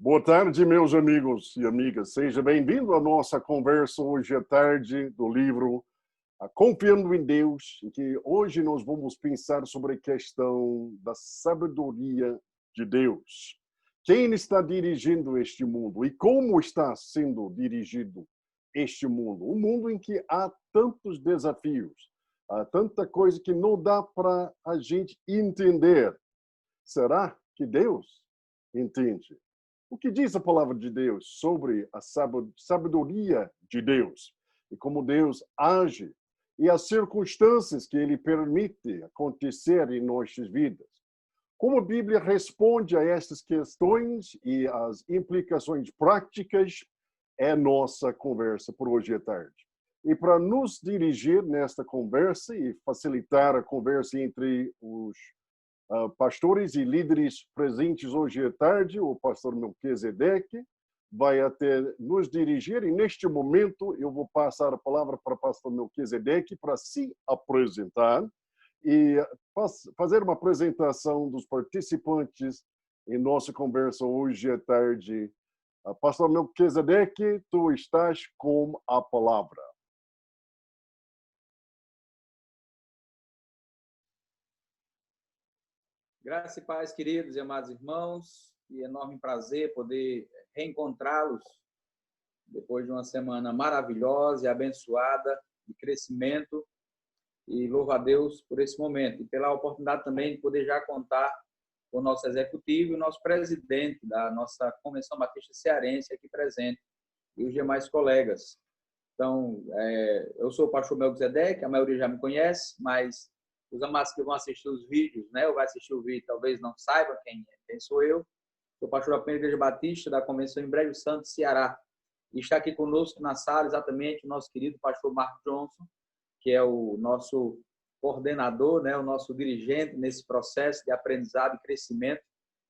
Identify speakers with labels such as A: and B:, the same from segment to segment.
A: Boa tarde, meus amigos e amigas. Seja bem-vindo à nossa conversa hoje à tarde do livro Confiando em Deus, em que hoje nós vamos pensar sobre a questão da sabedoria de Deus. Quem está dirigindo este mundo e como está sendo dirigido este mundo? Um mundo em que há tantos desafios, há tanta coisa que não dá para a gente entender. Será que Deus entende? O que diz a palavra de Deus sobre a sabedoria de Deus e como Deus age e as circunstâncias que Ele permite acontecer em nossas vidas? Como a Bíblia responde a estas questões e as implicações práticas é nossa conversa por hoje à tarde. E para nos dirigir nesta conversa e facilitar a conversa entre os pastores e líderes presentes hoje à tarde, o pastor Melquisedeque vai até nos dirigir e neste momento eu vou passar a palavra para o pastor Melquisedeque para se apresentar e fazer uma apresentação dos participantes em nossa conversa hoje à tarde. Pastor Melquisedeque, tu estás com a palavra.
B: Graça e paz, queridos e amados irmãos, e enorme prazer poder reencontrá-los depois de uma semana maravilhosa e abençoada de crescimento, e louvo a Deus por esse momento e pela oportunidade também de poder já contar com o nosso executivo e o nosso presidente da nossa Convenção Batista Cearense aqui presente e os demais colegas. Então, eu sou o pastor Melquisedeque, a maioria já me conhece, mas os amados que vão assistir os vídeos, né, ou vai assistir o vídeo, talvez não saiba quem sou eu. Sou pastor da primeira Igreja Batista da Convenção em Brejo Santo, Ceará. E está aqui conosco na sala exatamente o nosso querido pastor Mark Johnson, que é o nosso coordenador, né, o nosso dirigente nesse processo de aprendizado e crescimento.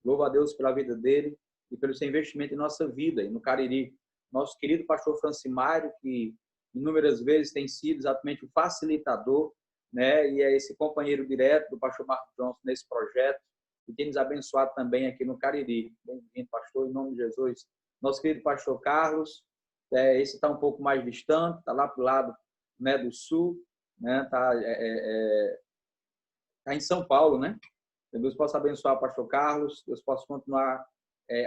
B: Louvo a Deus pela vida dele e pelo seu investimento em nossa vida e no Cariri. Nosso querido pastor Francimário, que inúmeras vezes tem sido exatamente o facilitador, né, e é esse companheiro direto do pastor Marco Johnson nesse projeto, e tem nos abençoado também aqui no Cariri. Bem-vindo, pastor, em nome de Jesus. Nosso querido pastor Carlos, esse está um pouco mais distante, está lá para o lado, né, do sul, né, tá em São Paulo, né? Deus possa abençoar o pastor Carlos, Deus possa continuar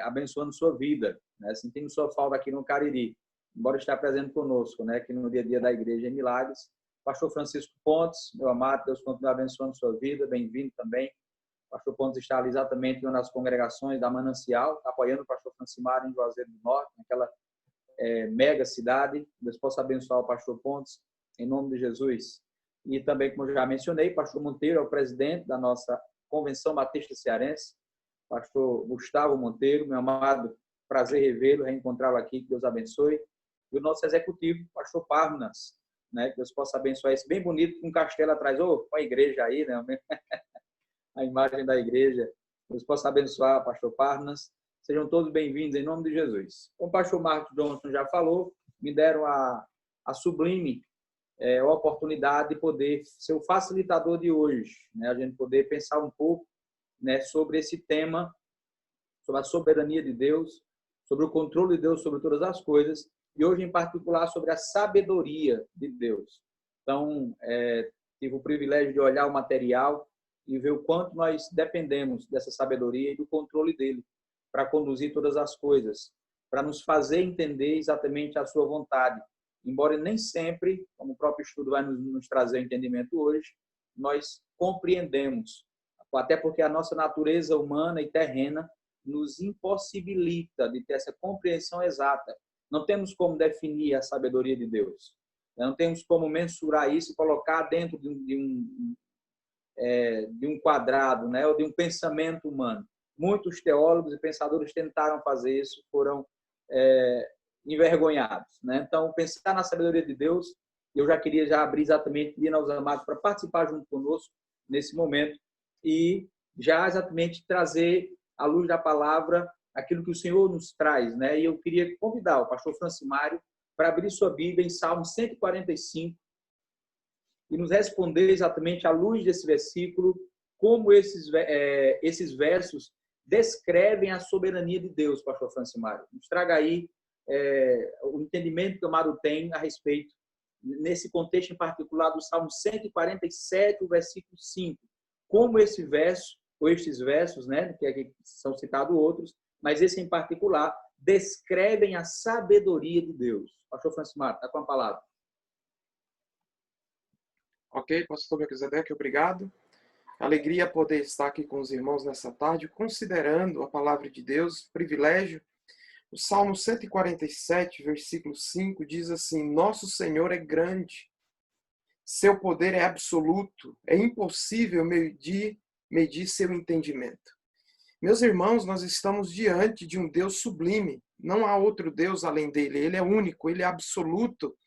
B: abençoando sua vida, né, sentindo sua falta aqui no Cariri, embora esteja presente conosco, né, aqui no dia a dia da igreja em Milagres. Pastor Francisco Pontes, meu amado, Deus continue abençoando sua vida, bem-vindo também. O pastor Pontes está ali exatamente em uma das congregações da Manancial, apoiando o pastor Francimário em Juazeiro do Norte, naquela mega cidade. Deus possa abençoar o pastor Pontes, em nome de Jesus. E também, como eu já mencionei, o pastor Monteiro é o presidente da nossa Convenção Batista Cearense. Pastor Gustavo Monteiro, meu amado, prazer revê-lo, reencontrá-lo aqui, que Deus abençoe. E o nosso executivo, pastor Parnas, né, que Deus possa abençoar esse bem bonito, com um castelo atrás, com a igreja aí, né? A imagem da igreja. Deus possa abençoar, pastor Parnas. Sejam todos bem-vindos em nome de Jesus. Como o pastor Marcos Johnson já falou, me deram a sublime oportunidade de poder ser o facilitador de hoje, né? A gente poder pensar um pouco, né, sobre esse tema, sobre a soberania de Deus, sobre o controle de Deus sobre todas as coisas, e hoje, em particular, sobre a sabedoria de Deus. Então, tive o privilégio de olhar o material e ver o quanto nós dependemos dessa sabedoria e do controle dele para conduzir todas as coisas, para nos fazer entender exatamente a sua vontade. Embora nem sempre, como o próprio estudo vai nos trazer o entendimento hoje, nós compreendemos, até porque a nossa natureza humana e terrena nos impossibilita de ter essa compreensão exata. Não temos como definir a sabedoria de Deus. Não temos como mensurar isso e colocar dentro de um quadrado, né, ou de um pensamento humano. Muitos teólogos e pensadores tentaram fazer isso, foram envergonhados, né? Então, pensar na sabedoria de Deus, eu já queria abrir exatamente, pedir aos amados para participar junto conosco nesse momento e já exatamente trazer à luz da palavra aquilo que o Senhor nos traz, né? E eu queria convidar o pastor Francimário para abrir sua Bíblia em Salmo 145 e nos responder exatamente à luz desse versículo, como esses versos descrevem a soberania de Deus, pastor Francimário. Nos traga aí o entendimento que o Amado tem a respeito, nesse contexto em particular do Salmo 147, o versículo 5. Como esse verso, ou estes versos, né, que aqui são citados outros, mas esse em particular, descrevem a sabedoria de Deus. Pastor Francimário, está com a palavra.
C: Ok, pastor Melquisedeque, obrigado. Alegria poder estar aqui com os irmãos nessa tarde, considerando a palavra de Deus, privilégio. O Salmo 147, versículo 5, diz assim: Nosso Senhor é grande, seu poder é absoluto, é impossível medir seu entendimento. Meus irmãos, nós estamos diante de um Deus sublime, não há outro Deus além dele, ele é único, ele é absoluto.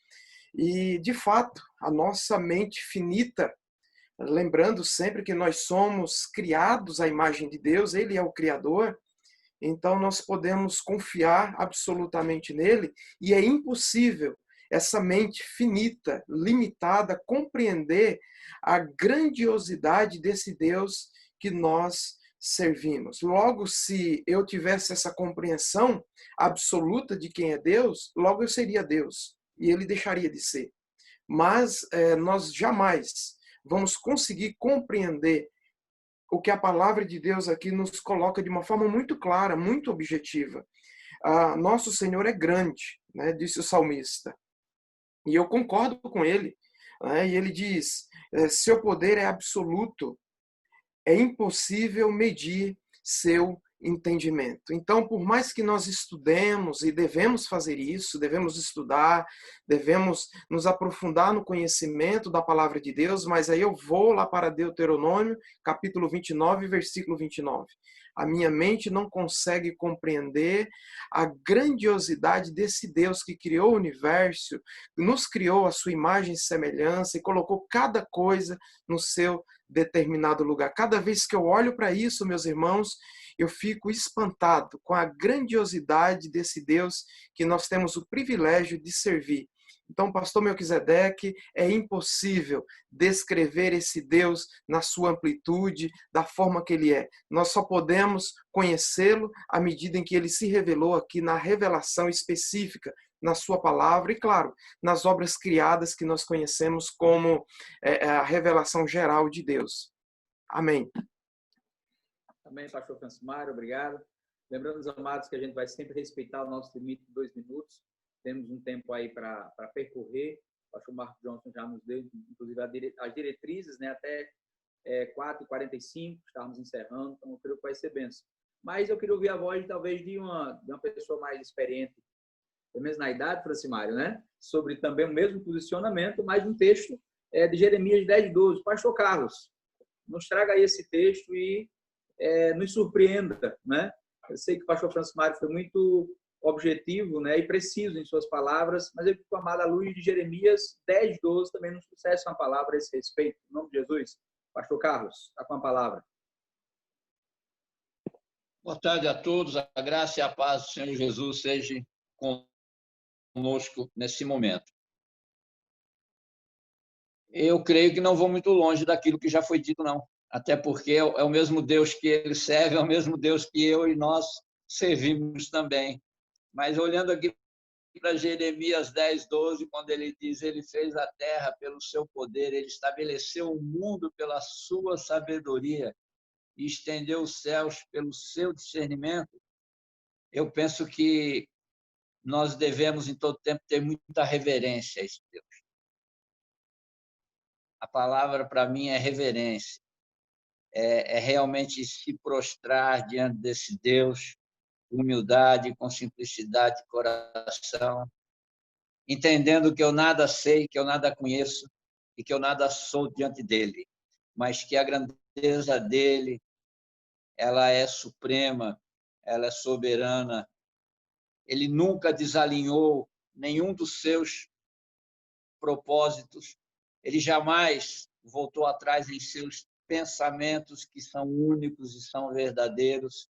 C: E, de fato, a nossa mente finita, lembrando sempre que nós somos criados à imagem de Deus, ele é o Criador, então nós podemos confiar absolutamente nele, e é impossível essa mente finita, limitada, compreender a grandiosidade desse Deus que nós servimos. Logo, se eu tivesse essa compreensão absoluta de quem é Deus, logo eu seria Deus, e ele deixaria de ser. Mas nós jamais vamos conseguir compreender o que a palavra de Deus aqui nos coloca de uma forma muito clara, muito objetiva. Nosso Senhor é grande, né, disse o salmista. E eu concordo com ele. Né, e ele diz, seu poder é absoluto, é impossível medir seu entendimento. Então, por mais que nós estudemos, e devemos fazer isso, devemos estudar, devemos nos aprofundar no conhecimento da palavra de Deus, mas aí eu vou lá para Deuteronômio, capítulo 29, versículo 29. A minha mente não consegue compreender a grandiosidade desse Deus que criou o universo, nos criou a sua imagem e semelhança e colocou cada coisa no seu determinado lugar. Cada vez que eu olho para isso, meus irmãos, eu fico espantado com a grandiosidade desse Deus que nós temos o privilégio de servir. Então, pastor Melquisedeque, é impossível descrever esse Deus na sua amplitude, da forma que ele é. Nós só podemos conhecê-lo à medida em que ele se revelou aqui na revelação específica, na sua palavra e, claro, nas obras criadas que nós conhecemos como a revelação geral de Deus. Amém.
B: Amém, pastor Francimário, obrigado. Lembrando os amados que a gente vai sempre respeitar o nosso limite de 2 minutos. Temos um tempo aí para percorrer. O pastor Marcos Johnson já nos deu, inclusive, as diretrizes, né, até 4h45, estamos encerrando, então eu creio que vai ser bênção. Mas eu queria ouvir a voz, talvez, de uma pessoa mais experiente, pelo menos na idade, Francimário, né? Sobre também o mesmo posicionamento, mas um texto de Jeremias 10:12. Pastor Carlos, nos traga aí esse texto e nos surpreenda, né? Eu sei que o pastor Francimário foi muito objetivo, né, e preciso em suas palavras, mas eu fico amado à luz de Jeremias 10:12, também nos sucesso uma palavra a esse respeito. Em nome de Jesus. Pastor Carlos, está com a palavra.
D: Boa tarde a todos. A graça e a paz do Senhor Jesus seja conosco nesse momento. Eu creio que não vou muito longe daquilo que já foi dito, não. Até porque é o mesmo Deus que ele serve, é o mesmo Deus que eu e nós servimos também. Mas olhando aqui para Jeremias 10:12, quando ele diz, ele fez a terra pelo seu poder, ele estabeleceu o mundo pela sua sabedoria e estendeu os céus pelo seu discernimento, eu penso que nós devemos, em todo tempo, ter muita reverência a esse Deus. A palavra, para mim, é reverência. É realmente se prostrar diante desse Deus, com humildade, com simplicidade de coração, entendendo que eu nada sei, que eu nada conheço e que eu nada sou diante dele, mas que a grandeza dele, ela é suprema, ela é soberana. Ele nunca desalinhou nenhum dos seus propósitos, ele jamais voltou atrás em seus pensamentos que são únicos e são verdadeiros.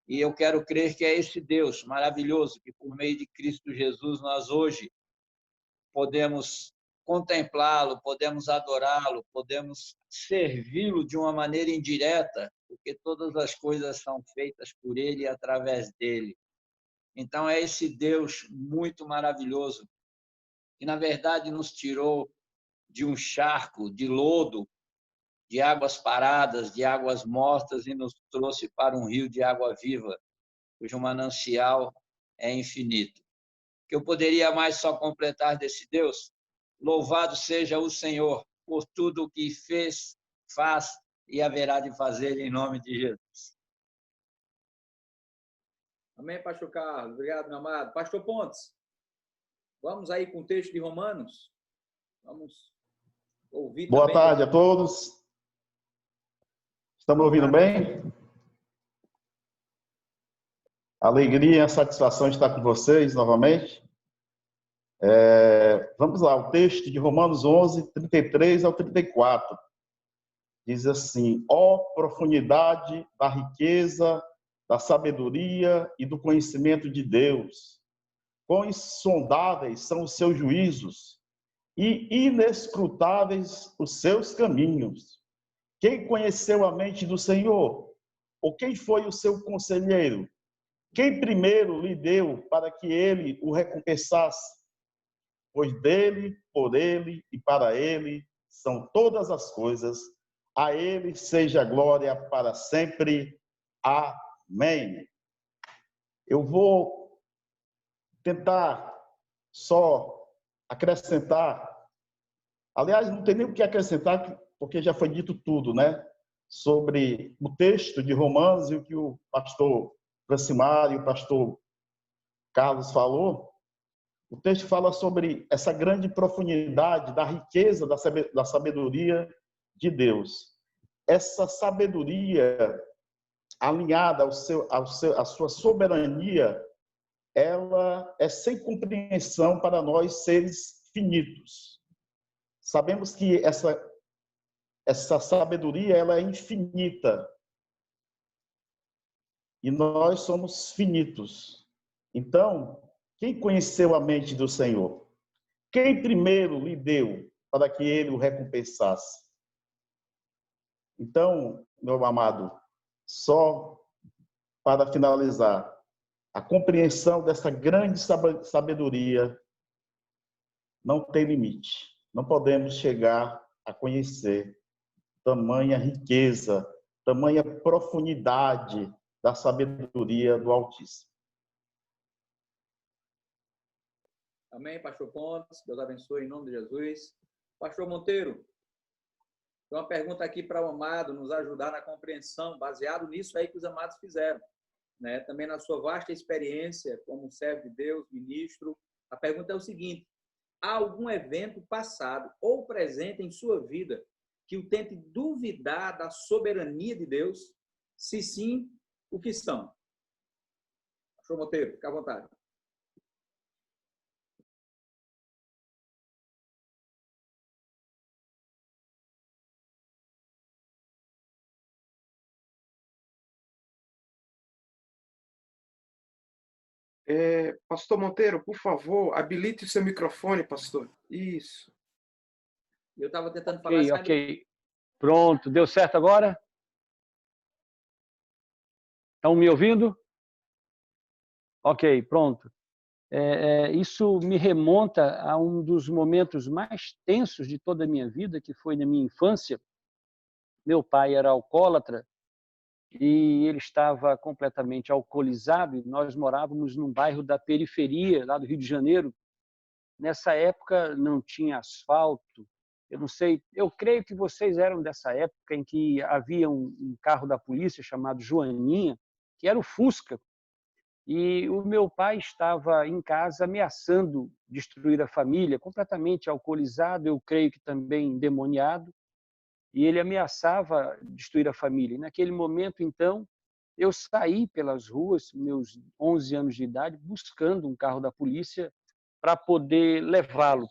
D: E eu quero crer que é esse Deus maravilhoso que, por meio de Cristo Jesus, nós hoje podemos contemplá-lo, podemos adorá-lo, podemos servi-lo de uma maneira indireta, porque todas as coisas são feitas por Ele e através dele. Então, é esse Deus muito maravilhoso, que, na verdade, nos tirou de um charco de lodo, de águas paradas, de águas mortas, e nos trouxe para um rio de água viva, cujo manancial é infinito. Que eu poderia mais só completar desse Deus? Louvado seja o Senhor por tudo o que fez, faz e haverá de fazer em nome de Jesus.
B: Amém, pastor Carlos. Obrigado, meu amado. Pastor Pontes, vamos aí com o texto de Romanos. Vamos ouvir
E: Boa
B: também.
E: tarde a todos. Estão me ouvindo bem? Alegria e satisfação de estar com vocês novamente. Vamos lá, o texto de Romanos 11, 33 ao 34. Diz assim: ó profundidade da riqueza, da sabedoria e do conhecimento de Deus. Quão insondáveis são os seus juízos e inescrutáveis os seus caminhos. Quem conheceu a mente do Senhor? Ou quem foi o seu conselheiro? Quem primeiro lhe deu para que ele o recompensasse? Pois dele, por ele e para ele são todas as coisas. A ele seja a glória para sempre. Amém. Eu vou tentar só acrescentar. Aliás, não tem nem o que acrescentar, porque já foi dito tudo, né? Sobre o texto de Romanos e o que o pastor Francimário e o pastor Carlos falou. O texto fala sobre essa grande profundidade da riqueza da sabedoria de Deus. Essa sabedoria alinhada à sua soberania, ela é sem compreensão para nós seres finitos. Sabemos que essa sabedoria ela é infinita e nós somos finitos. Então, quem conheceu a mente do Senhor? Quem primeiro lhe deu para que ele o recompensasse? Então, meu amado, só para finalizar, a compreensão dessa grande sabedoria não tem limite. Não podemos chegar a conhecer tamanha riqueza, tamanha profundidade da sabedoria do Altíssimo.
B: Amém, pastor Pontes. Deus abençoe em nome de Jesus. Pastor Monteiro, tem uma pergunta aqui para o amado nos ajudar na compreensão, baseado nisso aí que os amados fizeram, né? Também na sua vasta experiência como servo de Deus, ministro. A pergunta é o seguinte: há algum evento passado ou presente em sua vida que o tente duvidar da soberania de Deus? Se sim, o que são? Pastor Monteiro, fica à vontade.
C: Pastor Monteiro, por favor, habilite o seu microfone, pastor. Isso.
B: Eu estava tentando falar...
F: Ok. Pronto, deu certo agora? Estão me ouvindo? Ok, pronto. Isso me remonta a um dos momentos mais tensos de toda a minha vida, que foi na minha infância. Meu pai era alcoólatra e ele estava completamente alcoolizado, e nós morávamos num bairro da periferia, lá do Rio de Janeiro. Nessa época não tinha asfalto. Eu não sei, eu creio que vocês eram dessa época em que havia um carro da polícia chamado Joaninha, que era o Fusca, e o meu pai estava em casa ameaçando destruir a família, completamente alcoolizado, eu creio que também endemoniado, e ele ameaçava destruir a família. E naquele momento, então, eu saí pelas ruas, meus 11 anos de idade, buscando um carro da polícia para poder levá-lo.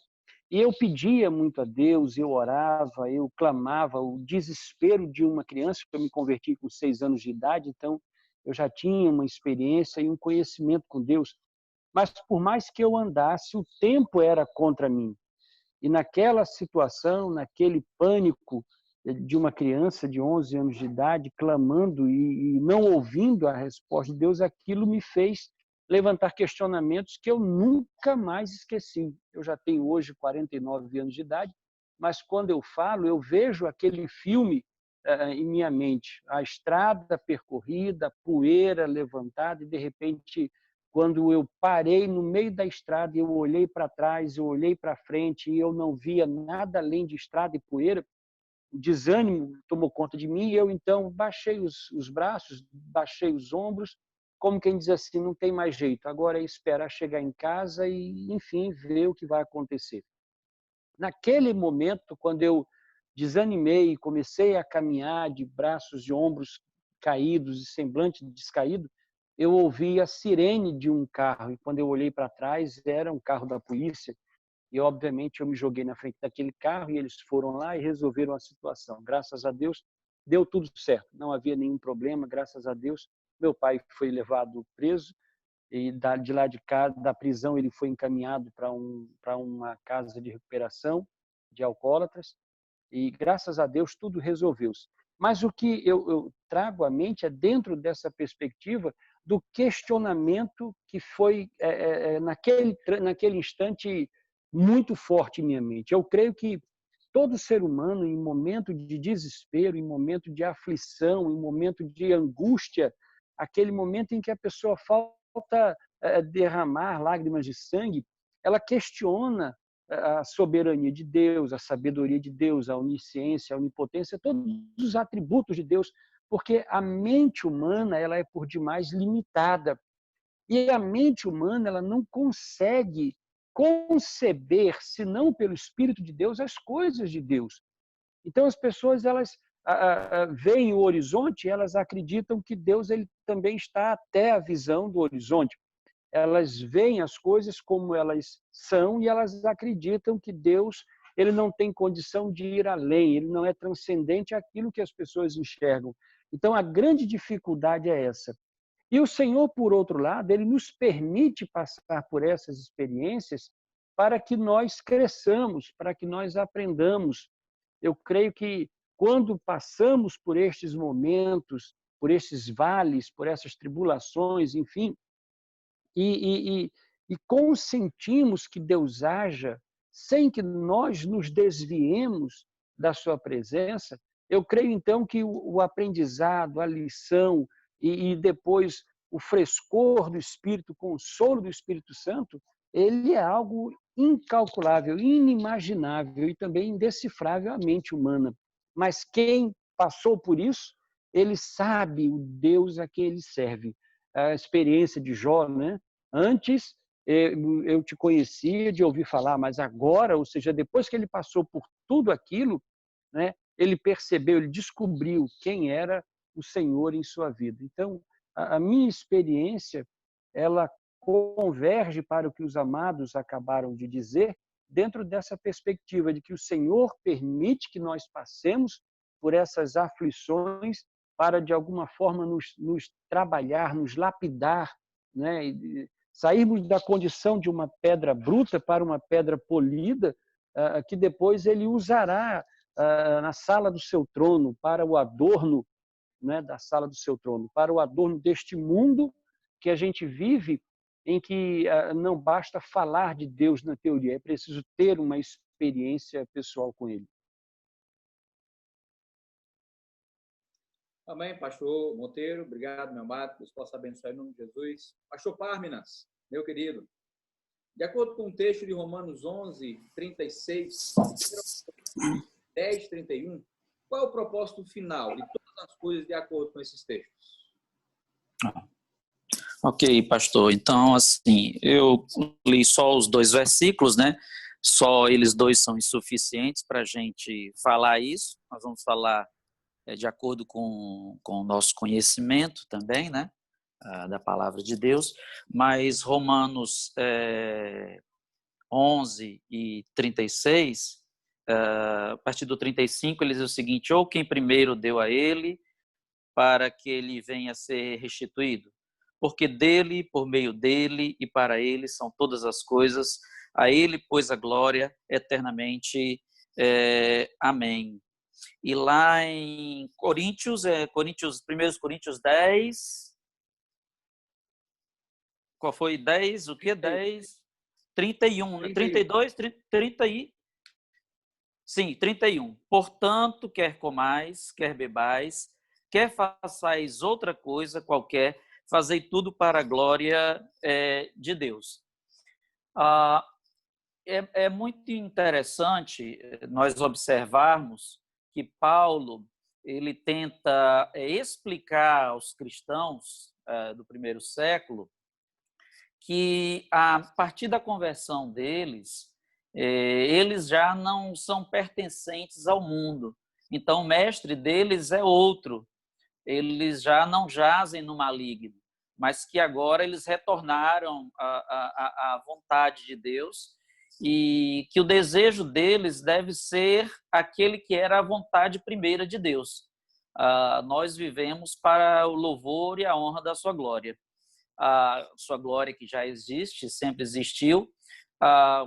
F: E eu pedia muito a Deus, eu orava, eu clamava, o desespero de uma criança, porque eu me converti com 6 anos de idade, então eu já tinha uma experiência e um conhecimento com Deus. Mas por mais que eu andasse, o tempo era contra mim. E naquela situação, naquele pânico, de uma criança de 11 anos de idade clamando e não ouvindo a resposta de Deus, aquilo me fez levantar questionamentos que eu nunca mais esqueci. Eu já tenho hoje 49 anos de idade, mas quando eu falo, eu vejo aquele filme em minha mente, a estrada percorrida, a poeira levantada, e de repente, quando eu parei no meio da estrada, eu olhei para trás, eu olhei para frente e eu não via nada além de estrada e poeira, o desânimo tomou conta de mim e eu, então, baixei os braços, baixei os ombros, como quem diz assim, não tem mais jeito, agora é esperar chegar em casa e, enfim, ver o que vai acontecer. Naquele momento, quando eu desanimei e comecei a caminhar de braços e ombros caídos e semblante descaído, eu ouvi a sirene de um carro e quando eu olhei para trás, era um carro da polícia. E, obviamente, eu me joguei na frente daquele carro e eles foram lá e resolveram a situação. Graças a Deus, deu tudo certo. Não havia nenhum problema, graças a Deus. Meu pai foi levado preso e de lá de cá, da prisão, ele foi encaminhado para uma casa de recuperação de alcoólatras e, graças a Deus, tudo resolveu-se. Mas o que eu trago à mente é dentro dessa perspectiva do questionamento que foi, naquele instante, muito forte em minha mente. Eu creio que todo ser humano, em momento de desespero, em momento de aflição, em momento de angústia, aquele momento em que a pessoa falta derramar lágrimas de sangue, ela questiona a soberania de Deus, a sabedoria de Deus, a onisciência, a onipotência, todos os atributos de Deus, porque a mente humana ela é por demais limitada. E a mente humana ela não consegue conceber, senão pelo Espírito de Deus, as coisas de Deus. Então as pessoas elas veem o horizonte e elas acreditam que Deus ele também está até a visão do horizonte. Elas veem as coisas como elas são e elas acreditam que Deus ele não tem condição de ir além, ele não é transcendente àquilo que as pessoas enxergam. Então a grande dificuldade é essa. E o Senhor, por outro lado, ele nos permite passar por essas experiências para que nós cresçamos, para que nós aprendamos. Eu creio que quando passamos por estes momentos, por esses vales, por essas tribulações, enfim, e consentimos que Deus haja sem que nós nos desviemos da sua presença, eu creio então que o aprendizado, a lição e depois o frescor do Espírito, o consolo do Espírito Santo, ele é algo incalculável, inimaginável e também indecifrável à mente humana. Mas quem passou por isso, ele sabe o Deus a quem ele serve. A experiência de Jó, né? Antes eu te conhecia de ouvir falar, mas agora, ou seja, depois que ele passou por tudo aquilo, né? Ele percebeu, ele descobriu quem era o Senhor em sua vida. Então, a minha experiência, ela converge para o que os amados acabaram de dizer, dentro dessa perspectiva de que o Senhor permite que nós passemos por essas aflições para, de alguma forma, nos trabalhar, nos lapidar, né? E sairmos da condição de uma pedra bruta para uma pedra polida, que depois ele usará na sala do seu trono, para o adorno, né, da sala do seu trono, para o adorno deste mundo que a gente vive, em que não basta falar de Deus na teoria, é preciso ter uma experiência pessoal com Ele.
B: Amém, pastor Monteiro. Obrigado, meu amado. Deus possa abençoar em nome de Jesus. Pastor Párminas, meu querido. De acordo com o texto de Romanos 11, 36, 10, 31, qual é o propósito final de todas as coisas de acordo com esses textos?
G: Ok, pastor. Então, assim, eu li só os 2 versículos, né? Só eles 2 são insuficientes para a gente falar isso. Nós vamos falar de acordo com o nosso conhecimento também, né? Da palavra de Deus. Mas Romanos 11 e 36, a partir do 35, ele diz o seguinte: ou quem primeiro deu a ele, para que ele venha a ser restituído. Porque dele, por meio dele e para ele são todas as coisas, a ele, pois, a glória eternamente. Amém. E lá em Coríntios, 1 Coríntios 10, qual foi? 10, o quê? 10, 31, 32, 30 e... Sim, 31. Portanto, quer comais, quer bebais, quer façais outra coisa qualquer, fazei tudo para a glória de Deus. É muito interessante nós observarmos que Paulo ele tenta explicar aos cristãos do primeiro século que, a partir da conversão deles, eles já não são pertencentes ao mundo. Então, o mestre deles é outro. Eles já não jazem no maligno, mas que agora eles retornaram à vontade de Deus e que o desejo deles deve ser aquele que era a vontade primeira de Deus. Nós vivemos para o louvor e a honra da sua glória. A sua glória que já existe, sempre existiu.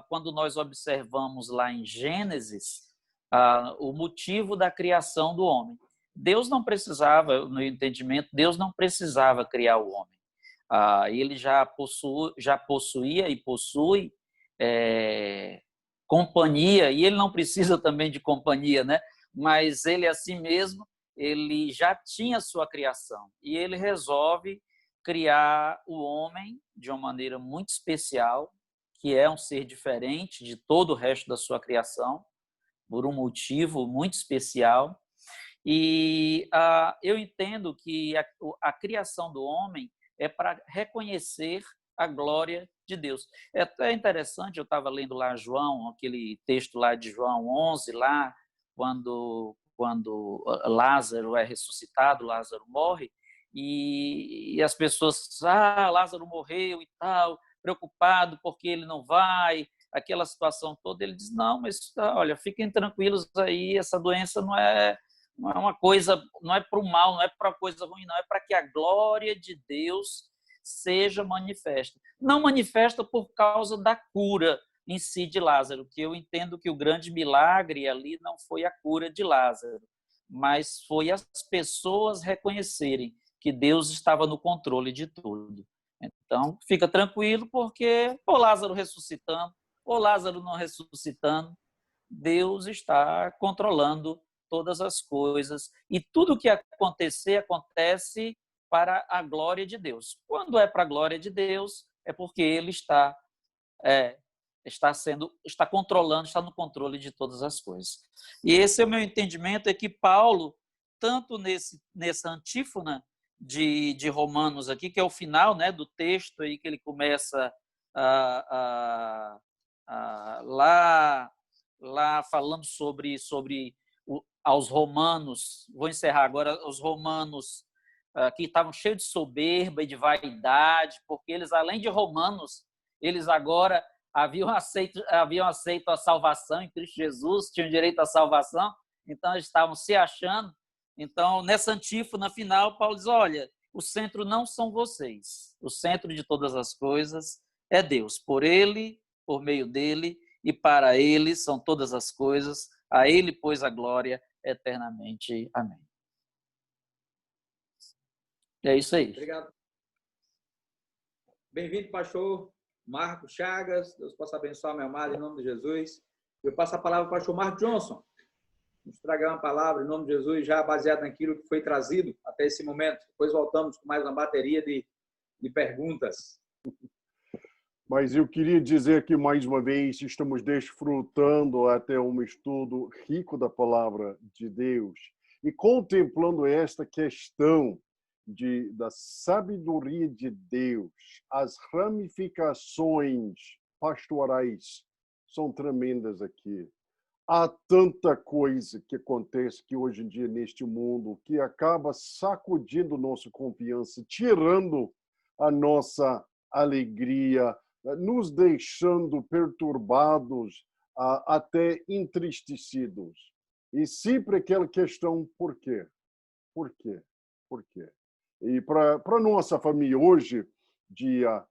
G: Quando nós observamos lá em Gênesis, o motivo da criação do homem. Deus não precisava, no entendimento, Deus não precisava criar o homem. Ele já possuía e possui companhia, e ele não precisa também de companhia, né? Mas ele, assim mesmo, ele já tinha sua criação. E ele resolve criar o homem de uma maneira muito especial, que é um ser diferente de todo o resto da sua criação, por um motivo muito especial. E eu entendo que a criação do homem é para reconhecer a glória de Deus. É até interessante, eu estava lendo lá João, aquele texto lá de João 11, lá, quando Lázaro é ressuscitado, Lázaro morre, e as pessoas, Lázaro morreu e tal, preocupado porque ele não vai, aquela situação toda. Ele diz, não, mas olha, fiquem tranquilos aí, essa doença não é uma coisa, não é para o mal, não é para coisa ruim, não, é para que a glória de Deus seja manifesta. Não manifesta por causa da cura em si de Lázaro, que eu entendo que o grande milagre ali não foi a cura de Lázaro, mas foi as pessoas reconhecerem que Deus estava no controle de tudo. Então, fica tranquilo, porque ou Lázaro ressuscitando, ou Lázaro não ressuscitando, Deus está controlando todas as coisas. E tudo que acontecer, acontece para a glória de Deus. Quando é para a glória de Deus, é porque Ele está controlando, está no controle de todas as coisas. E esse é o meu entendimento, é que Paulo, tanto nessa antífona de Romanos aqui, que é o final, né, do texto aí que ele começa lá falando sobre aos romanos, vou encerrar agora, os romanos que estavam cheios de soberba e de vaidade, porque eles, além de romanos, eles agora haviam aceito a salvação em Cristo Jesus, tinham direito à salvação, então eles estavam se achando. Então, nessa antífona final, Paulo diz, olha, o centro não são vocês, o centro de todas as coisas é Deus. Por Ele, por meio dEle e para Ele são todas as coisas, a Ele, pois, a glória eternamente. Amém. É isso aí.
B: Obrigado. Bem-vindo, pastor Marcos Chagas. Deus possa abençoar, meu amado, em nome de Jesus. Eu passo a palavra para o pastor Marcos Johnson. Vamos tragar uma palavra em nome de Jesus, já baseado naquilo que foi trazido até esse momento. Depois voltamos com mais uma bateria de perguntas.
A: Mas eu queria dizer que, mais uma vez, estamos desfrutando até um estudo rico da palavra de Deus e contemplando esta questão da sabedoria de Deus. As ramificações pastorais são tremendas aqui. Há tanta coisa que acontece que hoje em dia neste mundo que acaba sacudindo nossa confiança, tirando a nossa alegria, nos deixando perturbados, até entristecidos. E sempre aquela questão, por quê? Por quê? Por quê? E para nossa família hoje, dia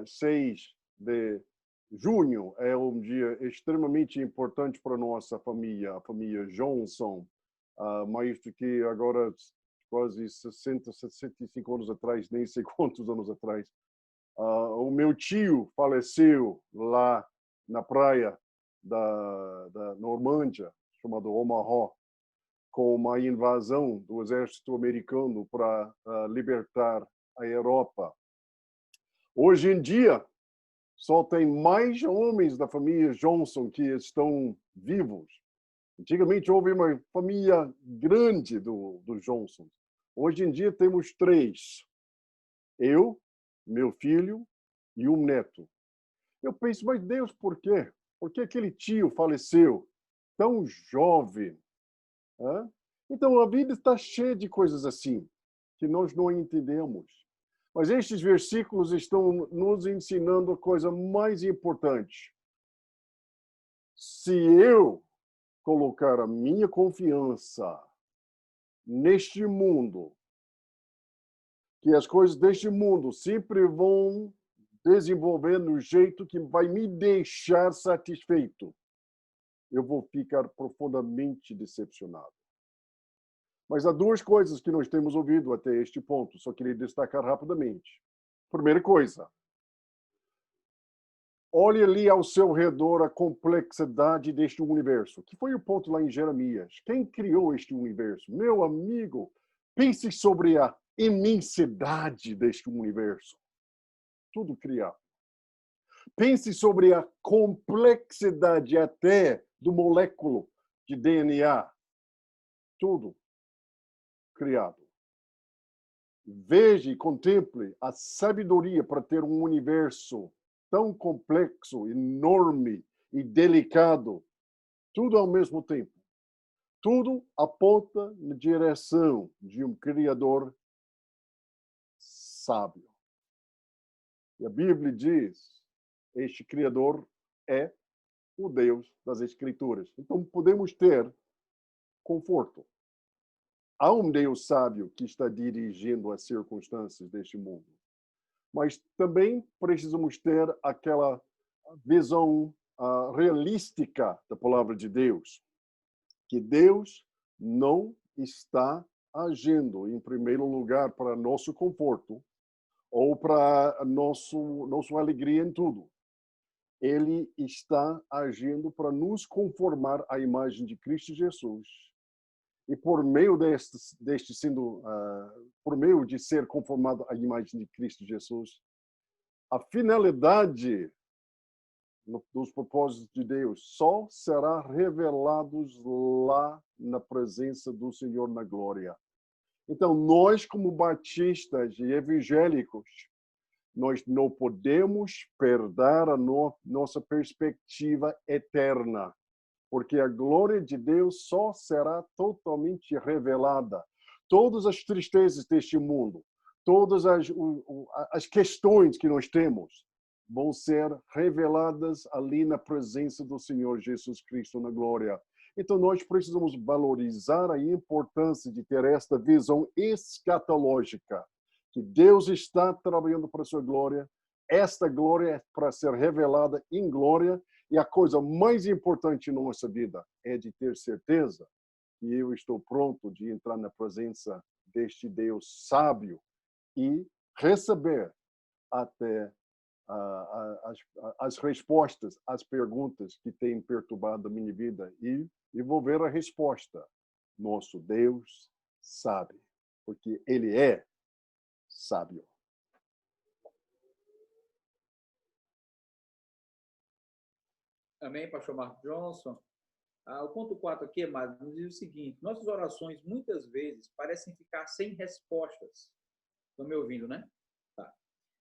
A: 6 de junho, é um dia extremamente importante para nossa família, a família Johnson. mais do que agora, quase 60, 65 anos atrás, nem sei quantos anos atrás. O meu tio faleceu lá na praia da Normândia, chamado Omaha, com uma invasão do exército americano para libertar a Europa. Hoje em dia, só tem mais homens da família Johnson que estão vivos. Antigamente houve uma família grande do Johnson. Hoje em dia temos 3. Eu, meu filho e um neto. Eu penso, mas Deus, por quê? Por que aquele tio faleceu tão jovem? Então, a vida está cheia de coisas assim, que nós não entendemos. Mas estes versículos estão nos ensinando a coisa mais importante. Se eu colocar a minha confiança neste mundo, que as coisas deste mundo sempre vão desenvolver no jeito que vai me deixar satisfeito, eu vou ficar profundamente decepcionado. Mas há 2 coisas que nós temos ouvido até este ponto, só queria destacar rapidamente. Primeira coisa, olhe ali ao seu redor a complexidade deste universo, que foi o ponto lá em Jeremias. Quem criou este universo? Meu amigo, pense sobre a imensidade deste universo. Tudo criado. Pense sobre a complexidade até do moléculo de DNA. Tudo criado. Veja e contemple a sabedoria para ter um universo tão complexo, enorme e delicado, tudo ao mesmo tempo. Tudo aponta na direção de um Criador sábio. E a Bíblia diz, este Criador é o Deus das Escrituras. Então, podemos ter conforto. Há um Deus sábio que está dirigindo as circunstâncias deste mundo. Mas também precisamos ter aquela visão realística da palavra de Deus, que Deus não está agindo em primeiro lugar para nosso conforto ou para nossa alegria em tudo. Ele está agindo para nos conformar à imagem de Cristo Jesus. E por meio por meio de ser conformado à imagem de Cristo Jesus, a finalidade dos propósitos de Deus só será revelados lá na presença do Senhor na glória. Então, nós como batistas e evangélicos, nós não podemos perder a nossa perspectiva eterna, porque a glória de Deus só será totalmente revelada. Todas as tristezas deste mundo, todas as questões que nós temos, vão ser reveladas ali na presença do Senhor Jesus Cristo na glória. Então, nós precisamos valorizar a importância de ter esta visão escatológica, que Deus está trabalhando para a sua glória. Esta glória é para ser revelada em glória. E a coisa mais importante na nossa vida é de ter certeza que eu estou pronto de entrar na presença deste Deus sábio e receber até as respostas às perguntas que têm perturbado a minha vida e vou ver a resposta. Nosso Deus sabe, porque Ele é sábio.
B: Amém, pastor Marcos Johnson. O ponto 4 aqui, mas nos diz o seguinte: nossas orações muitas vezes parecem ficar sem respostas. Estão me ouvindo, né? Tá.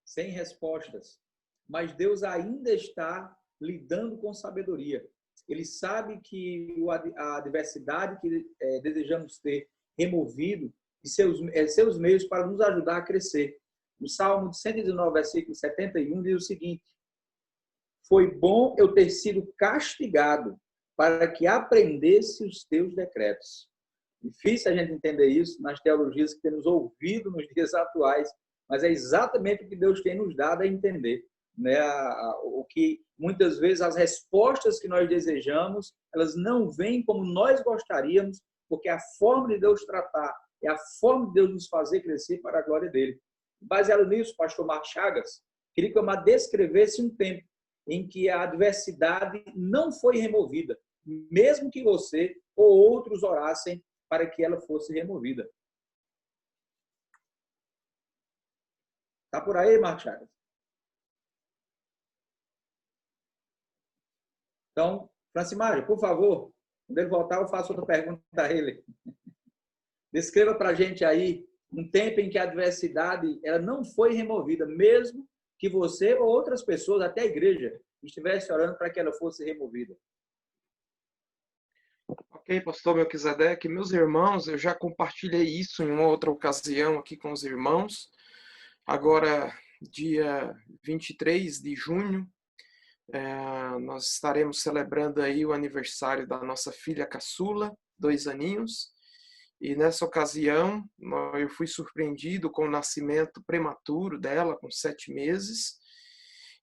B: Sem respostas. Mas Deus ainda está lidando com sabedoria. Ele sabe que a adversidade que desejamos ter removido e seus meios para nos ajudar a crescer. No Salmo 119, versículo 71, diz o seguinte: foi bom eu ter sido castigado para que aprendesse os teus decretos. Difícil a gente entender isso nas teologias que temos ouvido nos dias atuais, mas é exatamente o que Deus tem nos dado a entender. Né? O que muitas vezes as respostas que nós desejamos, elas não vêm como nós gostaríamos, porque é a forma de Deus tratar, é a forma de Deus nos fazer crescer para a glória dele. Baseado nisso, pastor Marcos Chagas, queria que eu descrevesse um tempo em que a adversidade não foi removida, mesmo que você ou outros orassem para que ela fosse removida. Está por aí, Marcos Chagas? Então, Francimário, por favor, quando ele voltar, eu faço outra pergunta a ele. Descreva para a gente aí um tempo em que a adversidade ela não foi removida, mesmo que você ou outras pessoas, até a igreja, estivesse orando para que ela fosse removida.
C: Ok, pastor Melquisedeque. Meus irmãos, eu já compartilhei isso em uma outra ocasião aqui com os irmãos. Agora, dia 23 de junho, nós estaremos celebrando aí o aniversário da nossa filha caçula, 2 aninhos. E nessa ocasião, eu fui surpreendido com o nascimento prematuro dela, com 7 meses.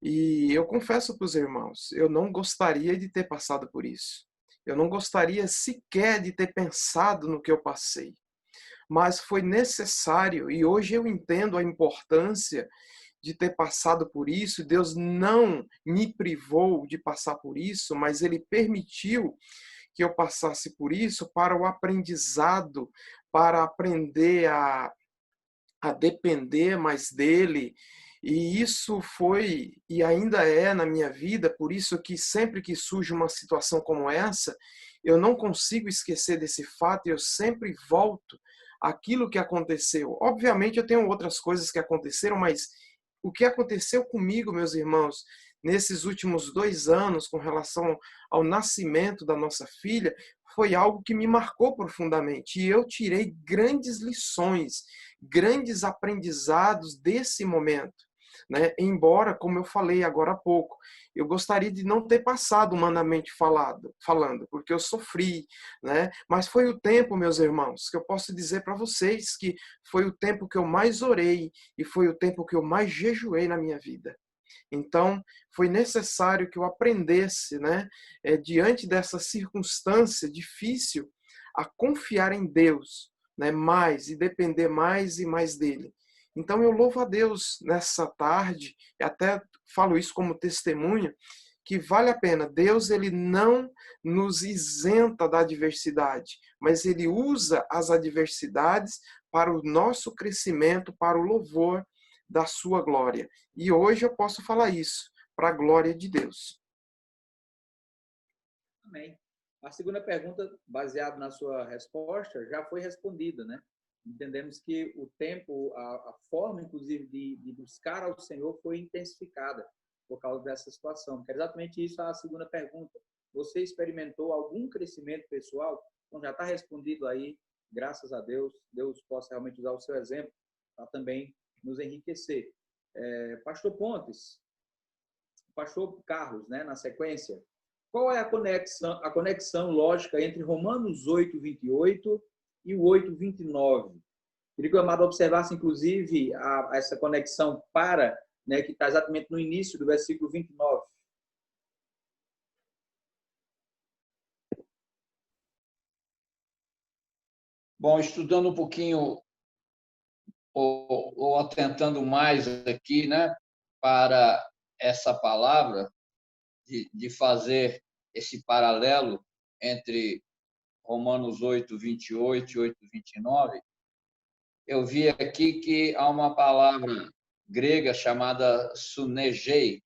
C: E eu confesso para os irmãos, eu não gostaria de ter passado por isso. Eu não gostaria sequer de ter pensado no que eu passei. Mas foi necessário, e hoje eu entendo a importância de ter passado por isso. Deus não me privou de passar por isso, mas Ele permitiu que eu passasse por isso para o aprendizado, para aprender a depender mais dele. E isso foi e ainda é na minha vida, por isso que sempre que surge uma situação como essa, eu não consigo esquecer desse fato e eu sempre volto àquilo que aconteceu. Obviamente eu tenho outras coisas que aconteceram, mas o que aconteceu comigo, meus irmãos, nesses últimos 2 anos, com relação ao nascimento da nossa filha, foi algo que me marcou profundamente. E eu tirei grandes lições, grandes aprendizados desse momento. Né? Embora, como eu falei agora há pouco, eu gostaria de não ter passado humanamente falando, porque eu sofri, né? Mas foi o tempo, meus irmãos, que eu posso dizer para vocês que foi o tempo que eu mais orei e foi o tempo que eu mais jejuei na minha vida. Então, foi necessário que eu aprendesse, né, diante dessa circunstância difícil, a confiar em Deus, né, mais e depender mais e mais dele. Então, eu louvo a Deus nessa tarde, e até falo isso como testemunha, que vale a pena. Deus, ele não nos isenta da adversidade, mas ele usa as adversidades para o nosso crescimento, para o louvor da sua glória. E hoje eu posso falar isso, para a glória de Deus.
B: Amém. A segunda pergunta, baseada na sua resposta, já foi respondida, né? Entendemos que o tempo, a forma, inclusive, de buscar ao Senhor foi intensificada por causa dessa situação. Que é exatamente isso a segunda pergunta. Você experimentou algum crescimento pessoal? Então, já está respondido aí, graças a Deus. Deus possa realmente usar o seu exemplo para também nos enriquecer. Pastor Pontes, pastor Carlos, né, na sequência, qual é a conexão lógica entre Romanos 8:28 e o 8:29? Queria que o amado observasse, inclusive, essa conexão né, que está exatamente no início do versículo 29.
D: Bom, estudando um pouquinho ou atentando mais aqui, né, para essa palavra, de fazer esse paralelo entre Romanos 8:28 e 8:29, eu vi aqui que há uma palavra grega chamada sunegei,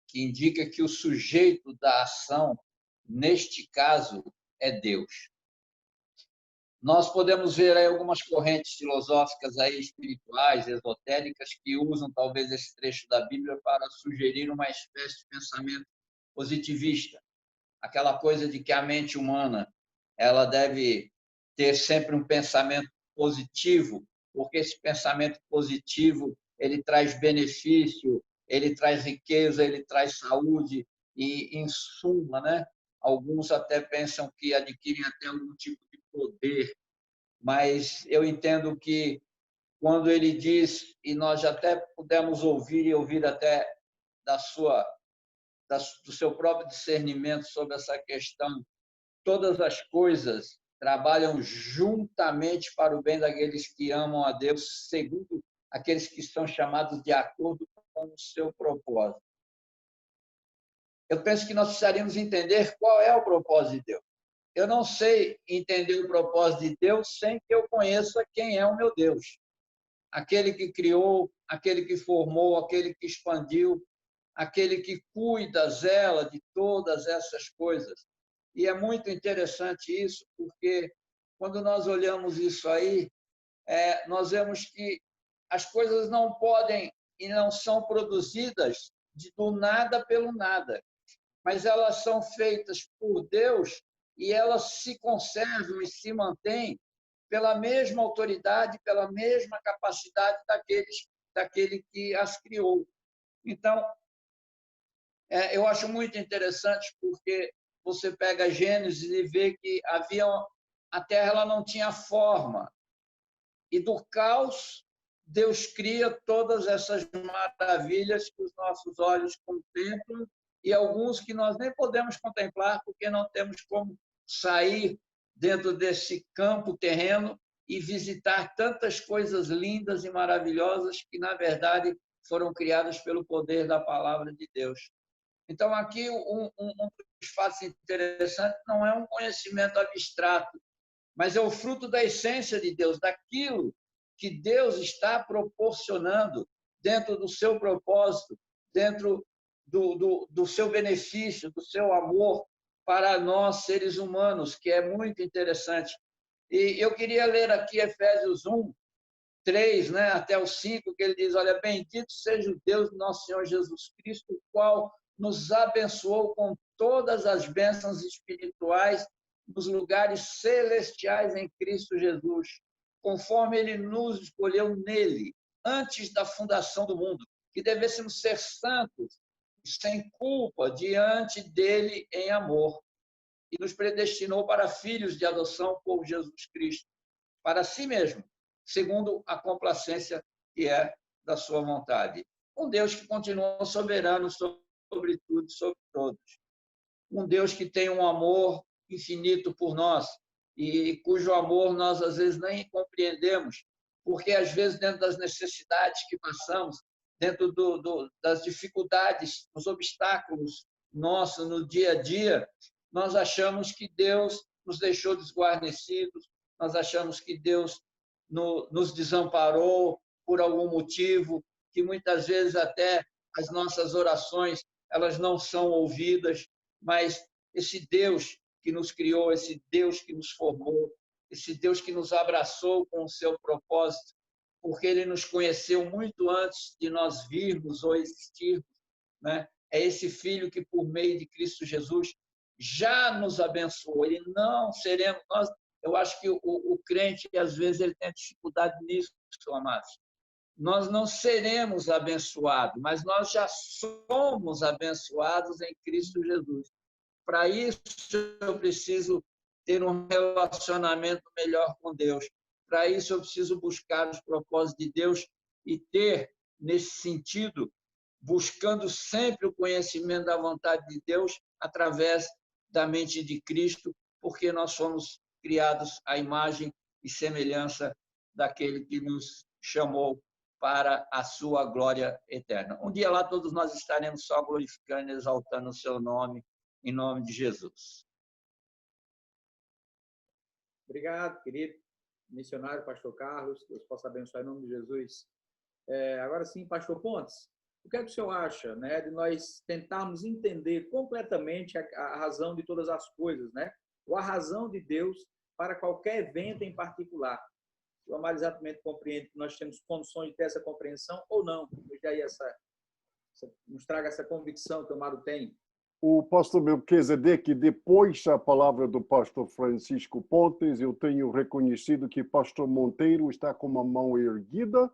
D: que indica que o sujeito da ação, neste caso, é Deus. Nós podemos ver aí algumas correntes filosóficas aí, espirituais, esotéricas, que usam talvez esse trecho da Bíblia para sugerir uma espécie de pensamento positivista. Aquela coisa de que a mente humana ela deve ter sempre um pensamento positivo, porque esse pensamento positivo ele traz benefício, ele traz riqueza, ele traz saúde e, em suma, né, alguns até pensam que adquirem até algum tipo de poder, mas eu entendo que quando ele diz, e nós já até pudemos ouvir até do seu próprio discernimento sobre essa questão, todas as coisas trabalham juntamente para o bem daqueles que amam a Deus, segundo aqueles que são chamados de acordo com o seu propósito. Eu penso que nós precisaríamos entender qual é o propósito de Deus. Eu não sei entender o propósito de Deus sem que eu conheça quem é o meu Deus. Aquele que criou, aquele que formou, aquele que expandiu, aquele que cuida, zela de todas essas coisas. E é muito interessante isso, porque quando nós olhamos isso aí, nós vemos que as coisas não podem e não são produzidas do nada pelo nada, mas elas são feitas por Deus e elas se conservam e se mantêm pela mesma autoridade, pela mesma capacidade daquele que as criou. Então, eu acho muito interessante porque você pega Gênesis e vê que a Terra ela não tinha forma. E do caos, Deus cria todas essas maravilhas que os nossos olhos contemplam e alguns que nós nem podemos contemplar porque não temos como sair dentro desse campo terreno e visitar tantas coisas lindas e maravilhosas que, na verdade, foram criadas pelo poder da palavra de Deus. Então, aqui, um dos fatos interessantes não é um conhecimento abstrato, mas é o fruto da essência de Deus, daquilo que Deus está proporcionando dentro do seu propósito, dentro do seu benefício, do seu amor para nós, seres humanos, que é muito interessante. E eu queria ler aqui Efésios 1, 3, né, até o 5, que ele diz, olha, bendito seja o Deus do nosso Senhor Jesus Cristo, o qual nos abençoou com todas as bênçãos espirituais nos lugares celestiais em Cristo Jesus, conforme ele nos escolheu nele, antes da fundação do mundo, que devêssemos ser santos, sem culpa, diante dele em amor, e nos predestinou para filhos de adoção por Jesus Cristo, para si mesmo, segundo a complacência que é da sua vontade. Um Deus que continua soberano sobre tudo e sobre todos. Um Deus que tem um amor infinito por nós e cujo amor nós, às vezes, nem compreendemos, porque, às vezes, dentro das necessidades que passamos, dentro das dificuldades, dos obstáculos nossos no dia a dia, nós achamos que Deus nos deixou desguarnecidos, nós achamos que Deus nos desamparou por algum motivo, que muitas vezes até as nossas orações elas não são ouvidas, mas esse Deus que nos criou, esse Deus que nos formou, esse Deus que nos abraçou com o seu propósito, porque ele nos conheceu muito antes de nós virmos ou existirmos, né? É esse Filho que, por meio de Cristo Jesus, já nos abençoou. Ele não seremos... Eu acho que o crente, às vezes, ele tem dificuldade nisso, amados. Nós não seremos abençoados, mas nós já somos abençoados em Cristo Jesus. Para isso, eu preciso ter um relacionamento melhor com Deus. Para isso, eu preciso buscar os propósitos de Deus e ter, nesse sentido, buscando sempre o conhecimento da vontade de Deus através da mente de Cristo, porque nós somos criados à imagem e semelhança daquele que nos chamou para a sua glória eterna. Um dia lá todos nós estaremos só glorificando e exaltando o seu nome, em nome de Jesus.
B: Obrigado, querido missionário, pastor Carlos. Deus possa abençoar em nome de Jesus. Agora sim, pastor Pontes, o que é que o senhor acha, né, de nós tentarmos entender completamente a razão de todas as coisas, né? Ou a razão de Deus para qualquer evento em particular? O amado exatamente compreende que nós temos condições de ter essa compreensão ou não? E aí nos traga essa convicção que o amado tem.
A: O pastor Melquisedeque, depois da palavra do pastor Francisco Pontes, eu tenho reconhecido que pastor Monteiro está com uma mão erguida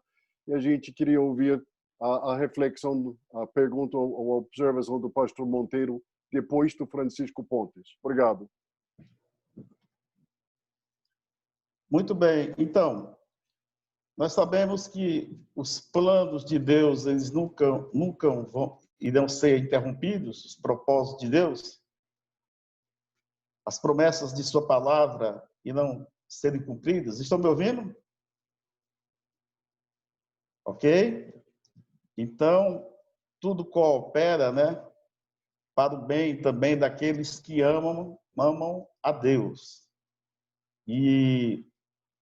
A: e a gente queria ouvir a reflexão, a pergunta ou a observação do pastor Monteiro depois do Francisco Pontes. Obrigado.
E: Muito bem. Então, nós sabemos que os planos de Deus, eles nunca irão ser interrompidos, os propósitos de Deus. As promessas de sua palavra, e não serem cumpridas. Estão me ouvindo? Ok? Então, tudo coopera, né, para o bem também daqueles que amam a Deus. E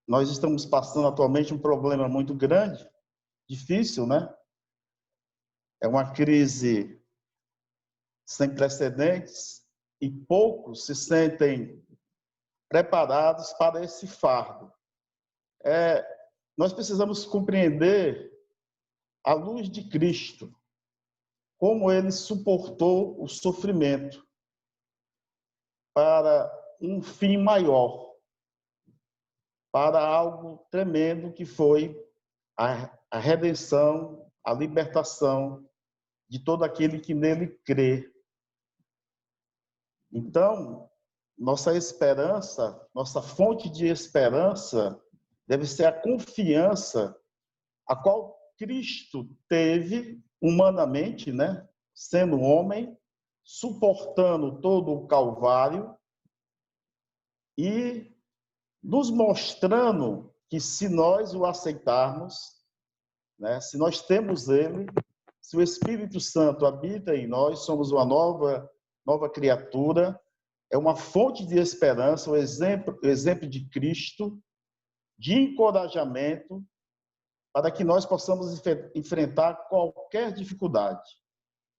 E: nós estamos passando atualmente um problema muito grande, difícil, né? É uma crise sem precedentes e poucos se sentem preparados para esse fardo. Nós precisamos compreender, à luz de Cristo, como ele suportou o sofrimento para um fim maior, para algo tremendo que foi a redenção, a libertação de todo aquele que nele crê. Então, nossa esperança, nossa fonte de esperança deve ser a confiança a qual Cristo teve humanamente, né, sendo homem, suportando todo o Calvário e nos mostrando que se nós o aceitarmos, né, se nós temos ele, se o Espírito Santo habita em nós, somos uma nova criatura, é uma fonte de esperança, o exemplo de Cristo, de encorajamento, para que nós possamos enfrentar qualquer dificuldade,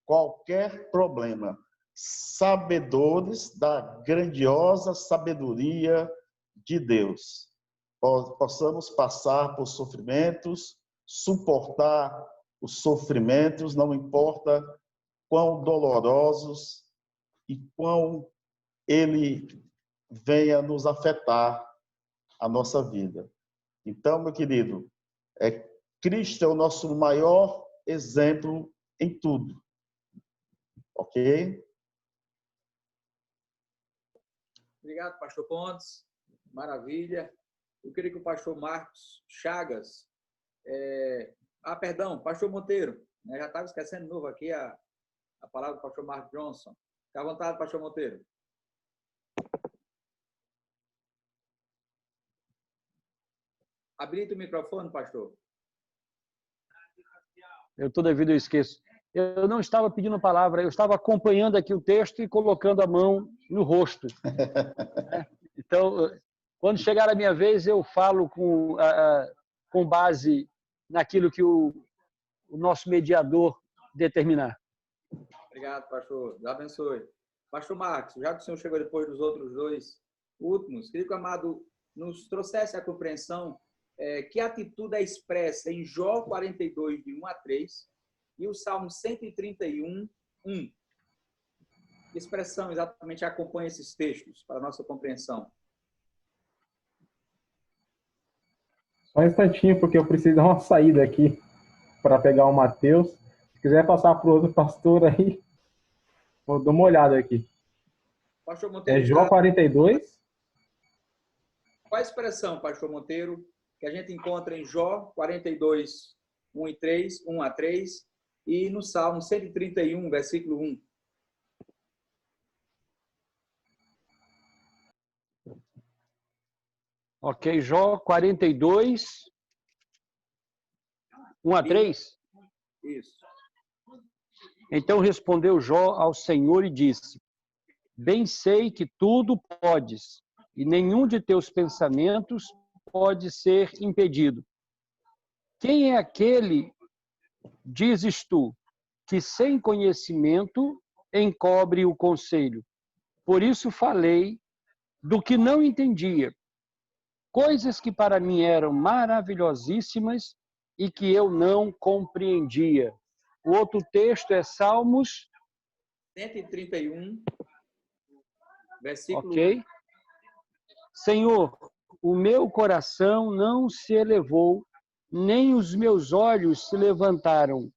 E: qualquer problema, sabedores da grandiosa sabedoria de Deus. Possamos passar por sofrimentos, suportar os sofrimentos, não importa quão dolorosos e quão ele venha nos afetar a nossa vida. Então, meu querido, Cristo é o nosso maior exemplo em tudo. Ok?
B: Obrigado, pastor Pontes. Maravilha. Eu queria que o pastor Marcos Chagas... perdão, pastor Monteiro. Já estava esquecendo de novo aqui a palavra do pastor Marcos Johnson. Fique à vontade, pastor Monteiro. Habilita o microfone, pastor.
F: Eu toda vida eu esqueço. Eu não estava pedindo a palavra, eu estava acompanhando aqui o texto e colocando a mão no rosto. Então, quando chegar a minha vez, eu falo com base naquilo que o nosso mediador determinar.
B: Obrigado, pastor. Deus abençoe. Pastor Marcos, já que o senhor chegou depois dos outros dois últimos, queria que o amado nos trouxesse a compreensão que atitude é expressa em Jó 42, de 1 a 3, e o Salmo 131, 1. Que expressão exatamente acompanha esses textos para a nossa compreensão?
H: Só um instantinho, porque eu preciso dar uma saída aqui para pegar o Mateus. Se quiser passar para o outro pastor aí, vou dar uma olhada aqui.
B: Pastor Monteiro,
H: Jó 42.
B: Qual a expressão, pastor Monteiro, que a gente encontra em Jó 42, 1 e 3, 1 a 3, e no Salmo 131, versículo 1?
F: Ok, Jó 42, 1 a 3?
B: Isso.
F: Então respondeu Jó ao Senhor e disse: Bem sei que tudo podes, e nenhum de teus pensamentos pode ser impedido. Quem é aquele, dizes tu, que sem conhecimento encobre o conselho? Por isso falei do que não entendia, coisas que para mim eram maravilhosíssimas e que eu não compreendia. O outro texto é Salmos
B: 131, versículo 1.
F: Senhor, o meu coração não se elevou, nem os meus olhos se levantaram.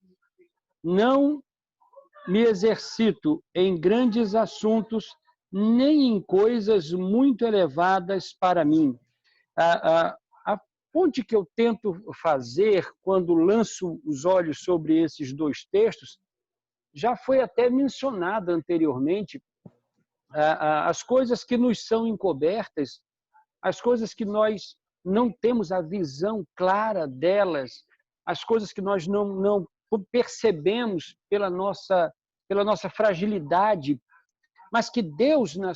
F: Não me exercito em grandes assuntos, nem em coisas muito elevadas para mim. A ponte que eu tento fazer quando lanço os olhos sobre esses dois textos já foi até mencionada anteriormente. As coisas que nos são encobertas as coisas que nós não temos a visão clara delas, as coisas que nós não percebemos pela nossa fragilidade, mas que Deus, na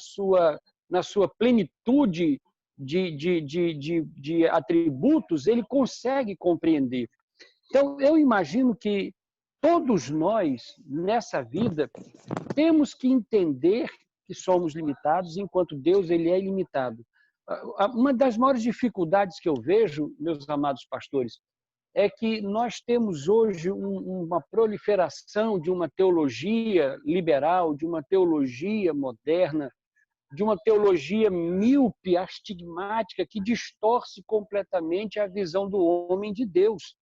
F: sua plenitude de atributos, ele consegue compreender. Então, eu imagino que todos nós, nessa vida, temos que entender que somos limitados, enquanto Deus ele é ilimitado. Uma das maiores dificuldades que eu vejo, meus amados pastores, é que nós temos hoje uma proliferação de uma teologia liberal, de uma teologia moderna, de uma teologia míope, astigmática, que distorce completamente a visão do homem de Deus.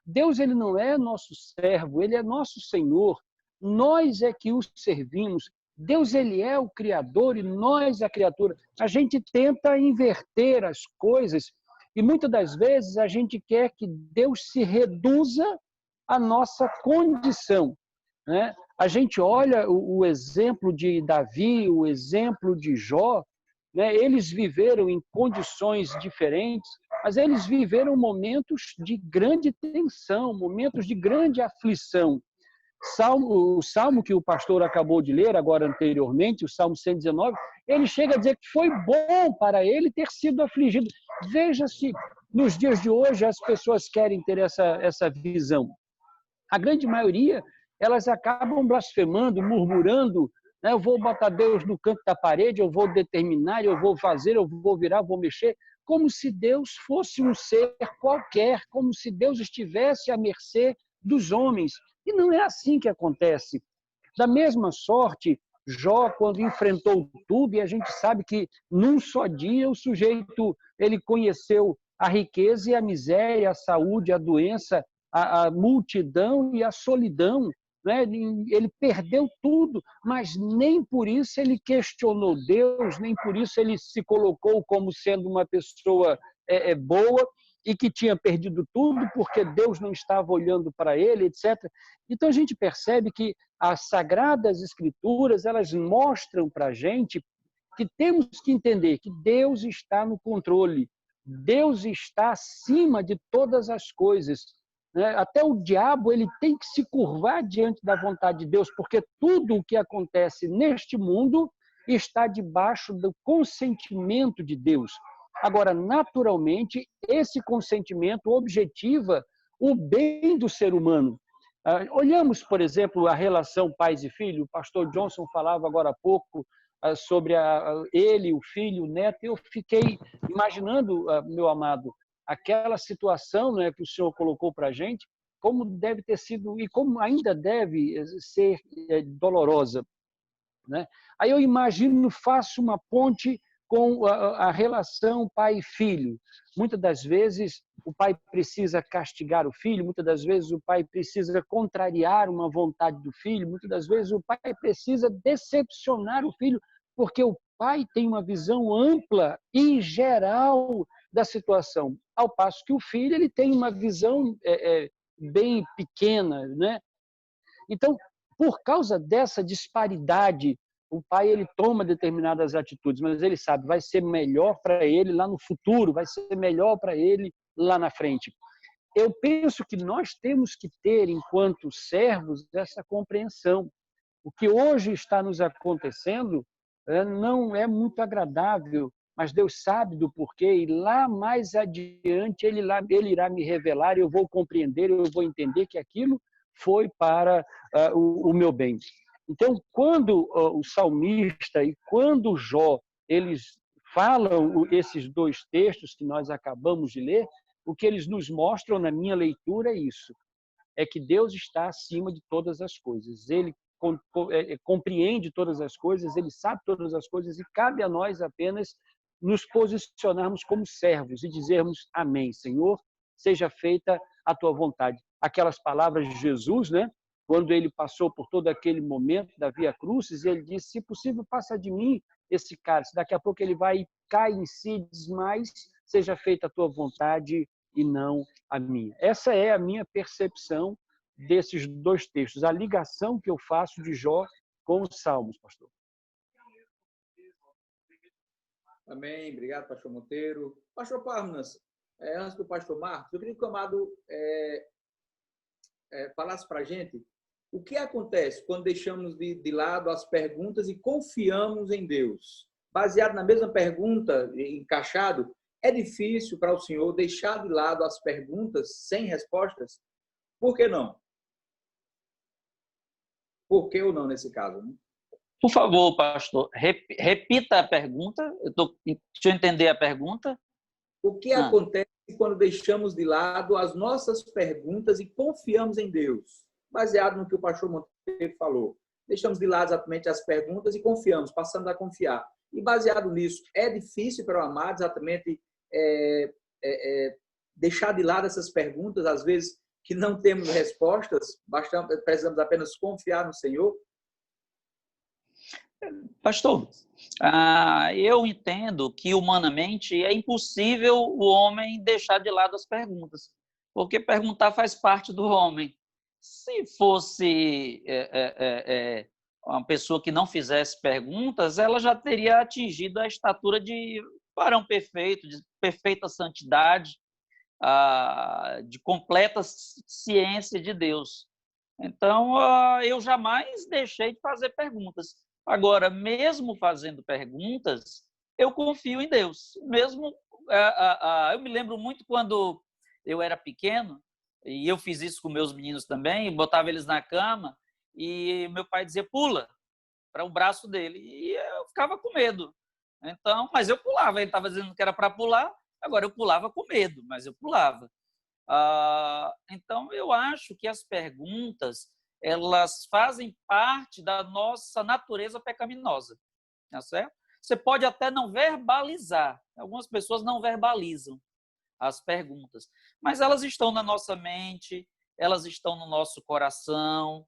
F: Deus ele não é nosso servo, ele é nosso Senhor. Nós é que o servimos. Deus ele é o Criador e nós a criatura. A gente tenta inverter as coisas e muitas das vezes a gente quer que Deus se reduza à nossa condição, né? A gente olha o exemplo de Davi, o exemplo de Jó, né? Eles viveram em condições diferentes, mas eles viveram momentos de grande tensão, momentos de grande aflição. O salmo que o pastor acabou de ler agora anteriormente, o Salmo 119, ele chega a dizer que foi bom para ele ter sido afligido. Veja se nos dias de hoje as pessoas querem ter essa visão. A grande maioria, elas acabam blasfemando, murmurando, né? Eu vou botar Deus no canto da parede, eu vou determinar, eu vou fazer, eu vou virar, vou mexer, como se Deus fosse um ser qualquer, como se Deus estivesse à mercê dos homens. E não é assim que acontece. Da mesma sorte, Jó, quando enfrentou tudo, e a gente sabe que num só dia o sujeito ele conheceu a riqueza e a miséria, a saúde, a doença, a multidão e a solidão, né? Ele perdeu tudo, mas nem por isso ele questionou Deus, nem por isso ele se colocou como sendo uma pessoa boa e que tinha perdido tudo porque Deus não estava olhando para ele, etc. Então a gente percebe que as Sagradas Escrituras elas mostram para a gente que temos que entender que Deus está no controle, Deus está acima de todas as coisas. Até o diabo ele tem que se curvar diante da vontade de Deus, porque tudo o que acontece neste mundo está debaixo do consentimento de Deus. Agora, naturalmente, esse consentimento objetiva o bem do ser humano. Olhamos, por exemplo, a relação pais e filho. O pastor Johnson falava agora há pouco sobre ele, o filho, o neto. Eu fiquei imaginando, meu amado, aquela situação, né, que o senhor colocou para a gente, como deve ter sido e como ainda deve ser dolorosa, né? Aí eu imagino, faço uma ponte com a relação pai e filho. Muitas das vezes o pai precisa castigar o filho, muitas das vezes o pai precisa contrariar uma vontade do filho, muitas das vezes o pai precisa decepcionar o filho, porque o pai tem uma visão ampla e geral da situação, ao passo que o filho ele tem uma visão bem pequena, né? Então, por causa dessa disparidade, o pai ele toma determinadas atitudes, mas ele sabe, vai ser melhor para ele lá no futuro, vai ser melhor para ele lá na frente. Eu penso que nós temos que ter, enquanto servos, essa compreensão. O que hoje está nos acontecendo não é muito agradável, mas Deus sabe do porquê, e lá mais adiante ele irá me revelar, eu vou compreender, eu vou entender que aquilo foi para o meu bem. Então, quando o salmista e quando Jó, eles falam esses dois textos que nós acabamos de ler, o que eles nos mostram na minha leitura é isso, é que Deus está acima de todas as coisas. Ele compreende todas as coisas, ele sabe todas as coisas e cabe a nós apenas nos posicionarmos como servos e dizermos amém, Senhor, seja feita a tua vontade. Aquelas palavras de Jesus, né? Quando ele passou por todo aquele momento da Via Crucis, ele disse, se possível, passa de mim esse cálice. Daqui a pouco ele vai, cai em si e diz, mas seja feita a tua vontade e não a minha. Essa é a minha percepção desses dois textos, a ligação que eu faço de Jó com os Salmos, pastor.
B: Amém. Obrigado, pastor Monteiro. Pastor Parnas, antes do pastor Marcos, eu queria que o amado falasse para a gente o que acontece quando deixamos de lado as perguntas e confiamos em Deus. Baseado na mesma pergunta, encaixado, é difícil para o senhor deixar de lado as perguntas sem respostas? Por que não? Por que ou não nesse caso, né?
G: Por favor, pastor, repita a pergunta. Deixa eu entender a pergunta.
B: O que acontece quando deixamos de lado as nossas perguntas e confiamos em Deus? Baseado no que o pastor Monteiro falou. Deixamos de lado exatamente as perguntas e confiamos, passamos a confiar. E baseado nisso, é difícil para o amado exatamente deixar de lado essas perguntas, às vezes que não temos respostas, precisamos apenas confiar no Senhor?
G: Pastor, eu entendo que humanamente é impossível o homem deixar de lado as perguntas, porque perguntar faz parte do homem. Se fosse uma pessoa que não fizesse perguntas, ela já teria atingido a estatura de varão perfeito, de perfeita santidade, de completa ciência de Deus. Então, eu jamais deixei de fazer perguntas. Agora, mesmo fazendo perguntas, eu confio em Deus. Mesmo, eu me lembro muito quando eu era pequeno, e eu fiz isso com meus meninos também, botava eles na cama, e meu pai dizia, pula, para o braço dele, e eu ficava com medo. Então, mas eu pulava, ele estava dizendo que era para pular, agora eu pulava com medo, mas eu pulava. Então, eu acho que as perguntas, elas fazem parte da nossa natureza pecaminosa, tá certo? Você pode até não verbalizar, algumas pessoas não verbalizam as perguntas, mas elas estão na nossa mente, elas estão no nosso coração.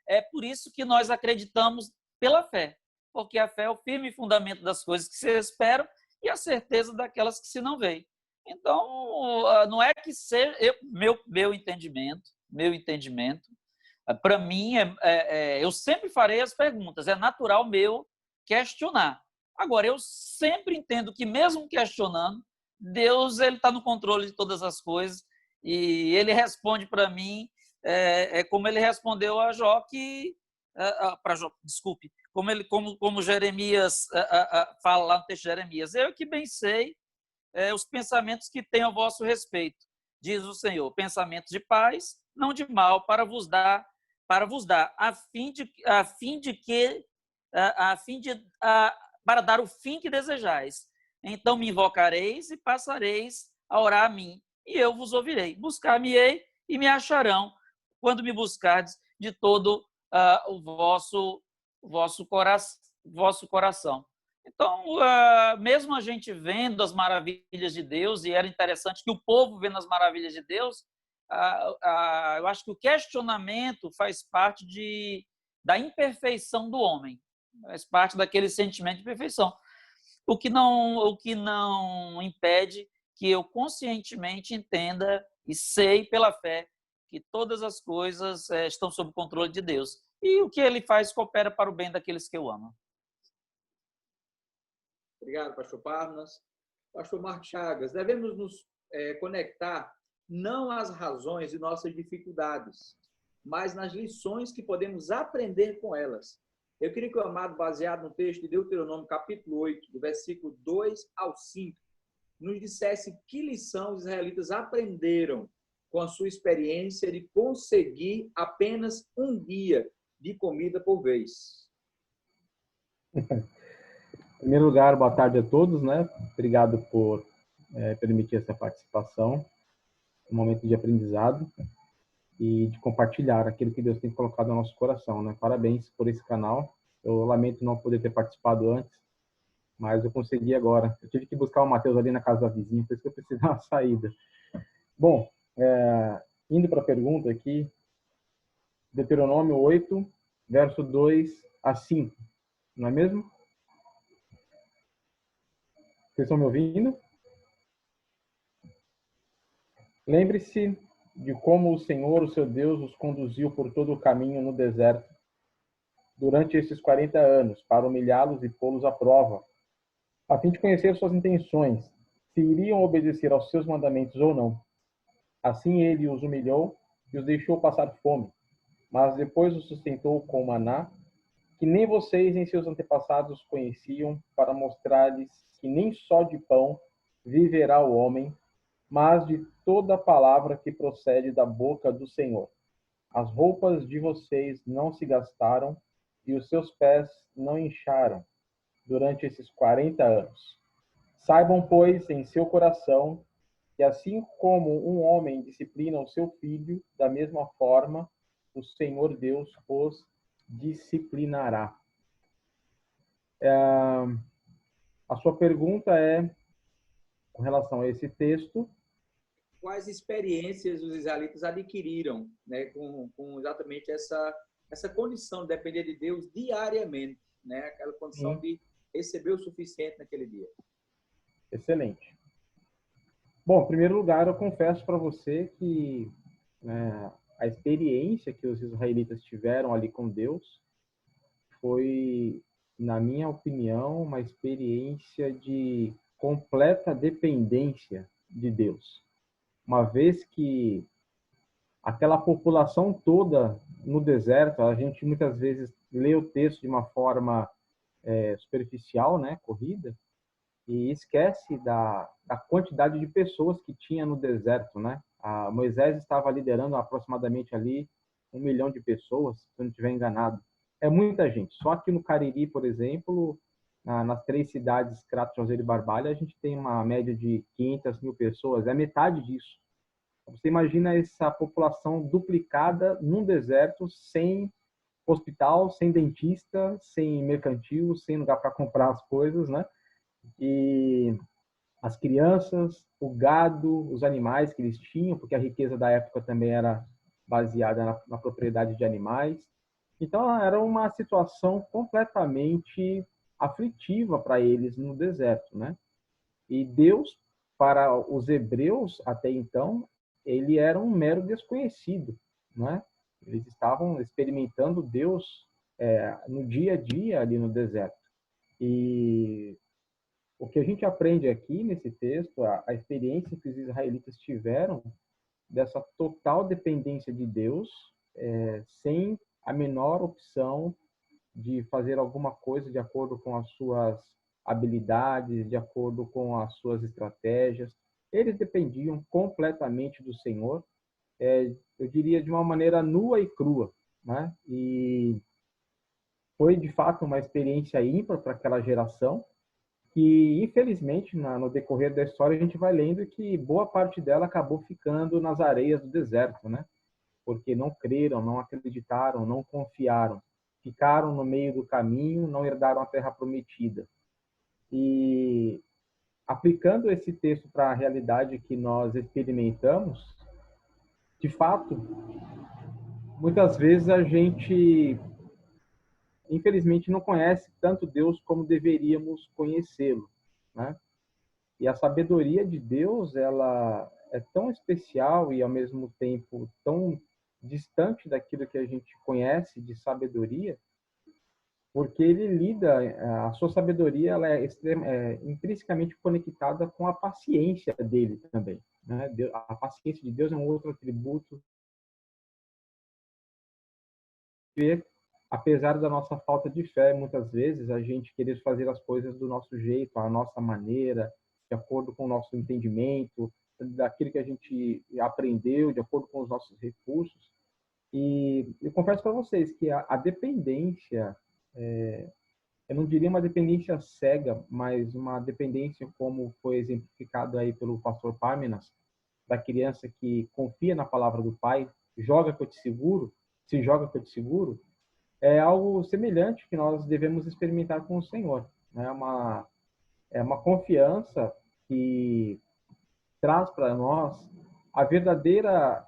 G: É por isso que nós acreditamos pela fé, porque a fé é o firme fundamento das coisas que se esperam e a certeza daquelas que se não veem. Então, não é que seja meu entendimento, para mim, eu sempre farei as perguntas, é natural meu questionar. Agora, eu sempre entendo que, mesmo questionando, Deus está no controle de todas as coisas e Ele responde para mim, como Ele respondeu a Jó, desculpe, como Jeremias fala lá no texto de Jeremias, eu que bem sei os pensamentos que tenho a vosso respeito, diz o Senhor, pensamentos de paz, não de mal, para vos dar, para dar o fim que desejais. Então me invocareis e passareis a orar a mim, e eu vos ouvirei. Buscar-me-ei e me acharão, quando me buscardes de todo o vosso coração. Então, mesmo a gente vendo as maravilhas de Deus, e era interessante que o povo vendo as maravilhas de Deus, eu acho que o questionamento faz parte da imperfeição do homem, faz parte daquele sentimento de perfeição. O que não impede que eu conscientemente entenda e sei pela fé que todas as coisas estão sob o controle de Deus. E o que Ele faz coopera para o bem daqueles que eu amo.
B: Obrigado, pastor Parnas. Pastor Marcos Chagas, devemos nos conectar não às razões de nossas dificuldades, mas nas lições que podemos aprender com elas. Eu queria que o amado, baseado no texto de Deuteronômio, capítulo 8, do versículo 2 ao 5, nos dissesse que lição os israelitas aprenderam com a sua experiência de conseguir apenas um dia de comida por vez.
H: Em primeiro lugar, boa tarde a todos, né? Obrigado por permitir essa participação, um momento de aprendizado e de compartilhar aquilo que Deus tem colocado no nosso coração, né? Parabéns por esse canal. Eu lamento não poder ter participado antes, mas eu consegui agora. Eu tive que buscar o Matheus ali na casa da vizinha, por isso que eu preciso dar uma saída. Bom, indo para a pergunta aqui, Deuteronômio 8, verso 2 a 5, não é mesmo? Vocês estão me ouvindo? Lembre-se de como o Senhor, o seu Deus, os conduziu por todo o caminho no deserto durante esses 40 anos, para humilhá-los e pô-los à prova, a fim de conhecer suas intenções, se iriam obedecer aos seus mandamentos ou não. Assim ele os humilhou e os deixou passar fome, mas depois os sustentou com maná, que nem vocês nem seus antepassados conheciam, para mostrar-lhes que nem só de pão viverá o homem, mas de toda palavra que procede da boca do Senhor. As roupas de vocês não se gastaram e os seus pés não incharam durante esses 40 anos. Saibam, pois, em seu coração, que assim como um homem disciplina o seu filho, da mesma forma o Senhor Deus os disciplinará. A sua pergunta é, com relação a esse texto,
B: quais experiências os israelitas adquiriram, né, com exatamente essa condição de depender de Deus diariamente, né, aquela condição de receber o suficiente naquele dia.
H: Excelente. Bom, em primeiro lugar, eu confesso para você que a experiência que os israelitas tiveram ali com Deus foi, na minha opinião, uma experiência de completa dependência de Deus. Uma vez que aquela população toda no deserto, a gente muitas vezes lê o texto de uma forma superficial, né, corrida, e esquece da quantidade de pessoas que tinha no deserto, né? Moisés estava liderando aproximadamente ali 1 milhão de pessoas, se eu não estiver enganado. É muita gente. Só aqui no Cariri, por exemplo, nas 3 cidades, Crato, Juazeiro e Barbalha, a gente tem uma média de 500 mil pessoas. É metade disso. Você imagina essa população duplicada num deserto, sem hospital, sem dentista, sem mercantil, sem lugar para comprar as coisas, né? E as crianças, o gado, os animais que eles tinham, porque a riqueza da época também era baseada na propriedade de animais. Então, era uma situação completamente aflitiva para eles no deserto, né? E Deus, para os hebreus até então, ele era um mero desconhecido, né? Eles estavam experimentando Deus no dia a dia ali no deserto. E o que a gente aprende aqui nesse texto, a experiência que os israelitas tiveram dessa total dependência de Deus, sem a menor opção de fazer alguma coisa de acordo com as suas habilidades, de acordo com as suas estratégias. Eles dependiam completamente do Senhor, eu diria de uma maneira nua e crua, né? E foi de fato uma experiência ímpar para aquela geração, que infelizmente no decorrer da história a gente vai lendo que boa parte dela acabou ficando nas areias do deserto, né? Porque não creram, não acreditaram, não confiaram, ficaram no meio do caminho, não herdaram a terra prometida. E aplicando esse texto para a realidade que nós experimentamos, de fato, muitas vezes a gente infelizmente não conhece tanto Deus como deveríamos conhecê-lo, né? E a sabedoria de Deus, ela é tão especial e ao mesmo tempo tão distante daquilo que a gente conhece de sabedoria, porque ele lida, a sua sabedoria, ela é intrinsecamente conectada com a paciência dele também, né? A paciência de Deus é um outro atributo que, apesar da nossa falta de fé, muitas vezes a gente querer fazer as coisas do nosso jeito, à nossa maneira, de acordo com o nosso entendimento, daquilo que a gente aprendeu, de acordo com os nossos recursos. E eu confesso para vocês que a dependência, eu não diria uma dependência cega, mas uma dependência como foi exemplificado aí pelo pastor Parmenas, da criança que confia na palavra do pai, joga que eu te seguro, se joga que eu te seguro, é algo semelhante que nós devemos experimentar com o Senhor. É uma confiança que traz para nós a verdadeira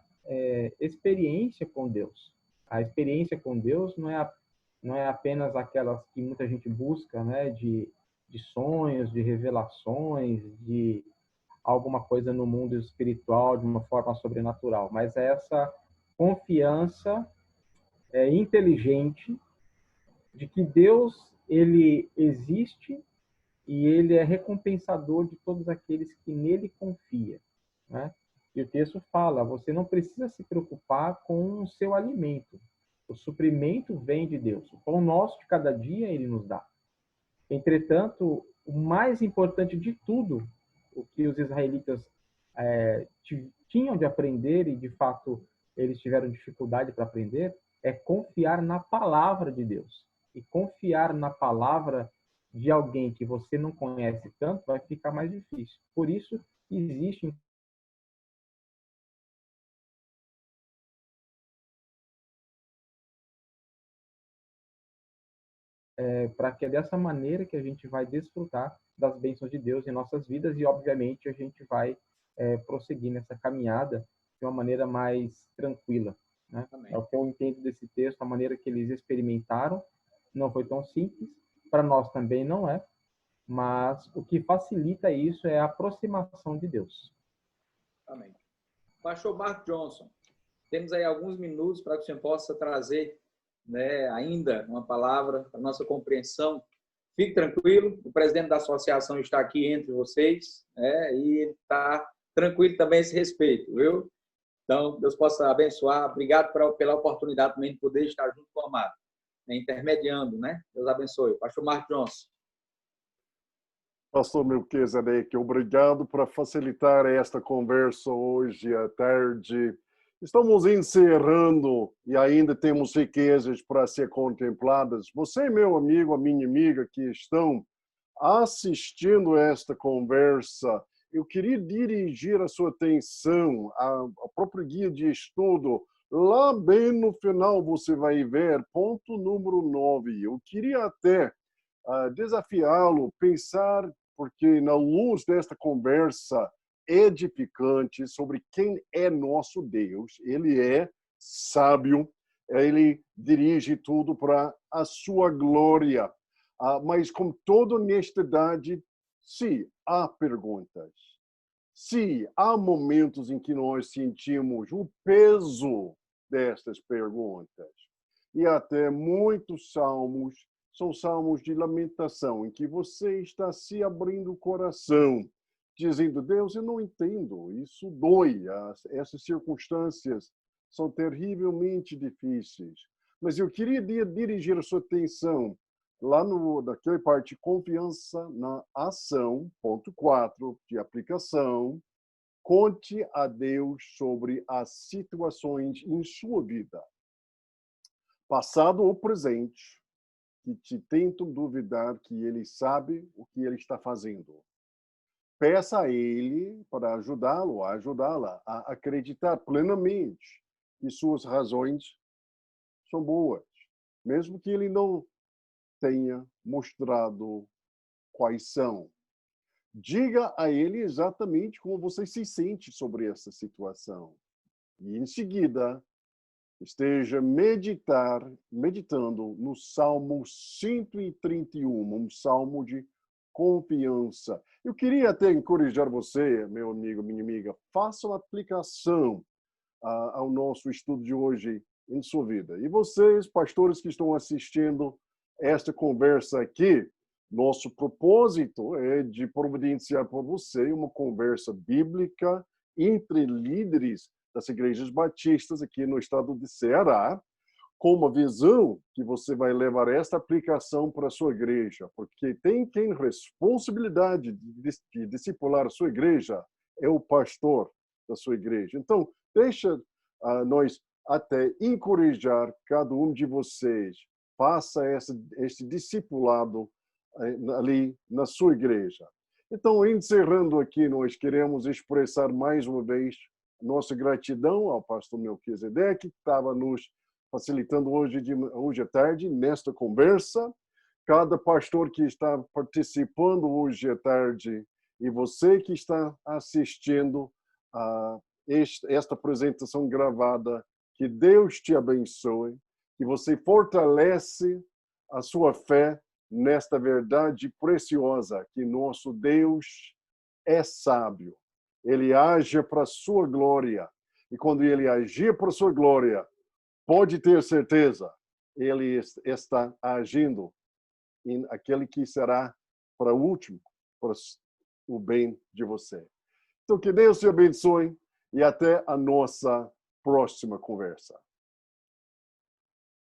H: experiência com Deus. A experiência com Deus não é apenas aquelas que muita gente busca, né, de sonhos, de revelações, de alguma coisa no mundo espiritual de uma forma sobrenatural, mas é essa confiança inteligente de que Deus, ele existe e ele é recompensador de todos aqueles que nele confiam, né? E o texto fala, você não precisa se preocupar com o seu alimento. O suprimento vem de Deus. O pão nosso de cada dia ele nos dá. Entretanto, o mais importante de tudo, o que os israelitas tinham de aprender, e de fato eles tiveram dificuldade para aprender, é confiar na palavra de Deus. E confiar na palavra de alguém que você não conhece tanto vai ficar mais difícil. Por isso, existe para que é dessa maneira que a gente vai desfrutar das bênçãos de Deus em nossas vidas e, obviamente, a gente vai prosseguir nessa caminhada de uma maneira mais tranquila, né? É o que eu entendo desse texto, a maneira que eles experimentaram não foi tão simples, para nós também não é, mas o que facilita isso é a aproximação de Deus.
B: Amém. Pastor Mark Johnson, temos aí alguns minutos para que o senhor possa trazer, né, ainda uma palavra para nossa compreensão. Fique tranquilo, o presidente da associação está aqui entre vocês, né, e ele está tranquilo também a esse respeito, viu? Então, Deus possa abençoar. Obrigado pela oportunidade também de poder estar junto com o amado, né, intermediando, né? Deus abençoe. Pastor Mark Johnson.
A: Pastor Melquisedeque, obrigado por facilitar esta conversa hoje à tarde. Estamos encerrando e ainda temos riquezas para ser contempladas. Você, meu amigo, a minha amiga que estão assistindo esta conversa, eu queria dirigir a sua atenção ao próprio guia de estudo. Lá bem no final você vai ver ponto número 9. Eu queria até desafiá-lo, pensar, porque na luz desta conversa edificante sobre quem é nosso Deus, ele é sábio, ele dirige tudo para a sua glória. Mas com toda honestidade, se há perguntas, se há momentos em que nós sentimos o peso destas perguntas, e até muitos salmos são salmos de lamentação, em que você está se abrindo o coração, dizendo, Deus, eu não entendo, isso dói, essas circunstâncias são terrivelmente difíceis. Mas eu queria dirigir a sua atenção lá naquela parte, confiança na ação, ponto 4, de aplicação. Conte a Deus sobre as situações em sua vida, passado ou presente, que te tentam duvidar que ele sabe o que ele está fazendo. Peça a ele para ajudá-lo, a ajudá-la a acreditar plenamente que suas razões são boas, mesmo que ele não tenha mostrado quais são. Diga a ele exatamente como você se sente sobre essa situação. E, em seguida, esteja meditando no Salmo 131, um salmo de confiança. Eu queria até encorajar você, meu amigo, minha amiga, faça uma aplicação ao nosso estudo de hoje em sua vida. E vocês, pastores que estão assistindo esta conversa aqui, nosso propósito é de providenciar para você uma conversa bíblica entre líderes das igrejas batistas aqui no estado de Ceará, com uma visão que você vai levar esta aplicação para a sua igreja, porque quem tem responsabilidade de discipular a sua igreja é o pastor da sua igreja. Então, deixa nós até encorajar cada um de vocês, faça esse discipulado ali na sua igreja. Então, encerrando aqui, nós queremos expressar mais uma vez nossa gratidão ao pastor Melquisedeque, que estava nos facilitando hoje à tarde nesta conversa. Cada pastor que está participando hoje à tarde e você que está assistindo a esta apresentação gravada, que Deus te abençoe, que você fortalece a sua fé nesta verdade preciosa, que nosso Deus é sábio. Ele age para a sua glória. E quando ele agir para a sua glória, pode ter certeza, ele está agindo em aquele que será para o último, para o bem de você. Então, que Deus te abençoe e até a nossa próxima conversa.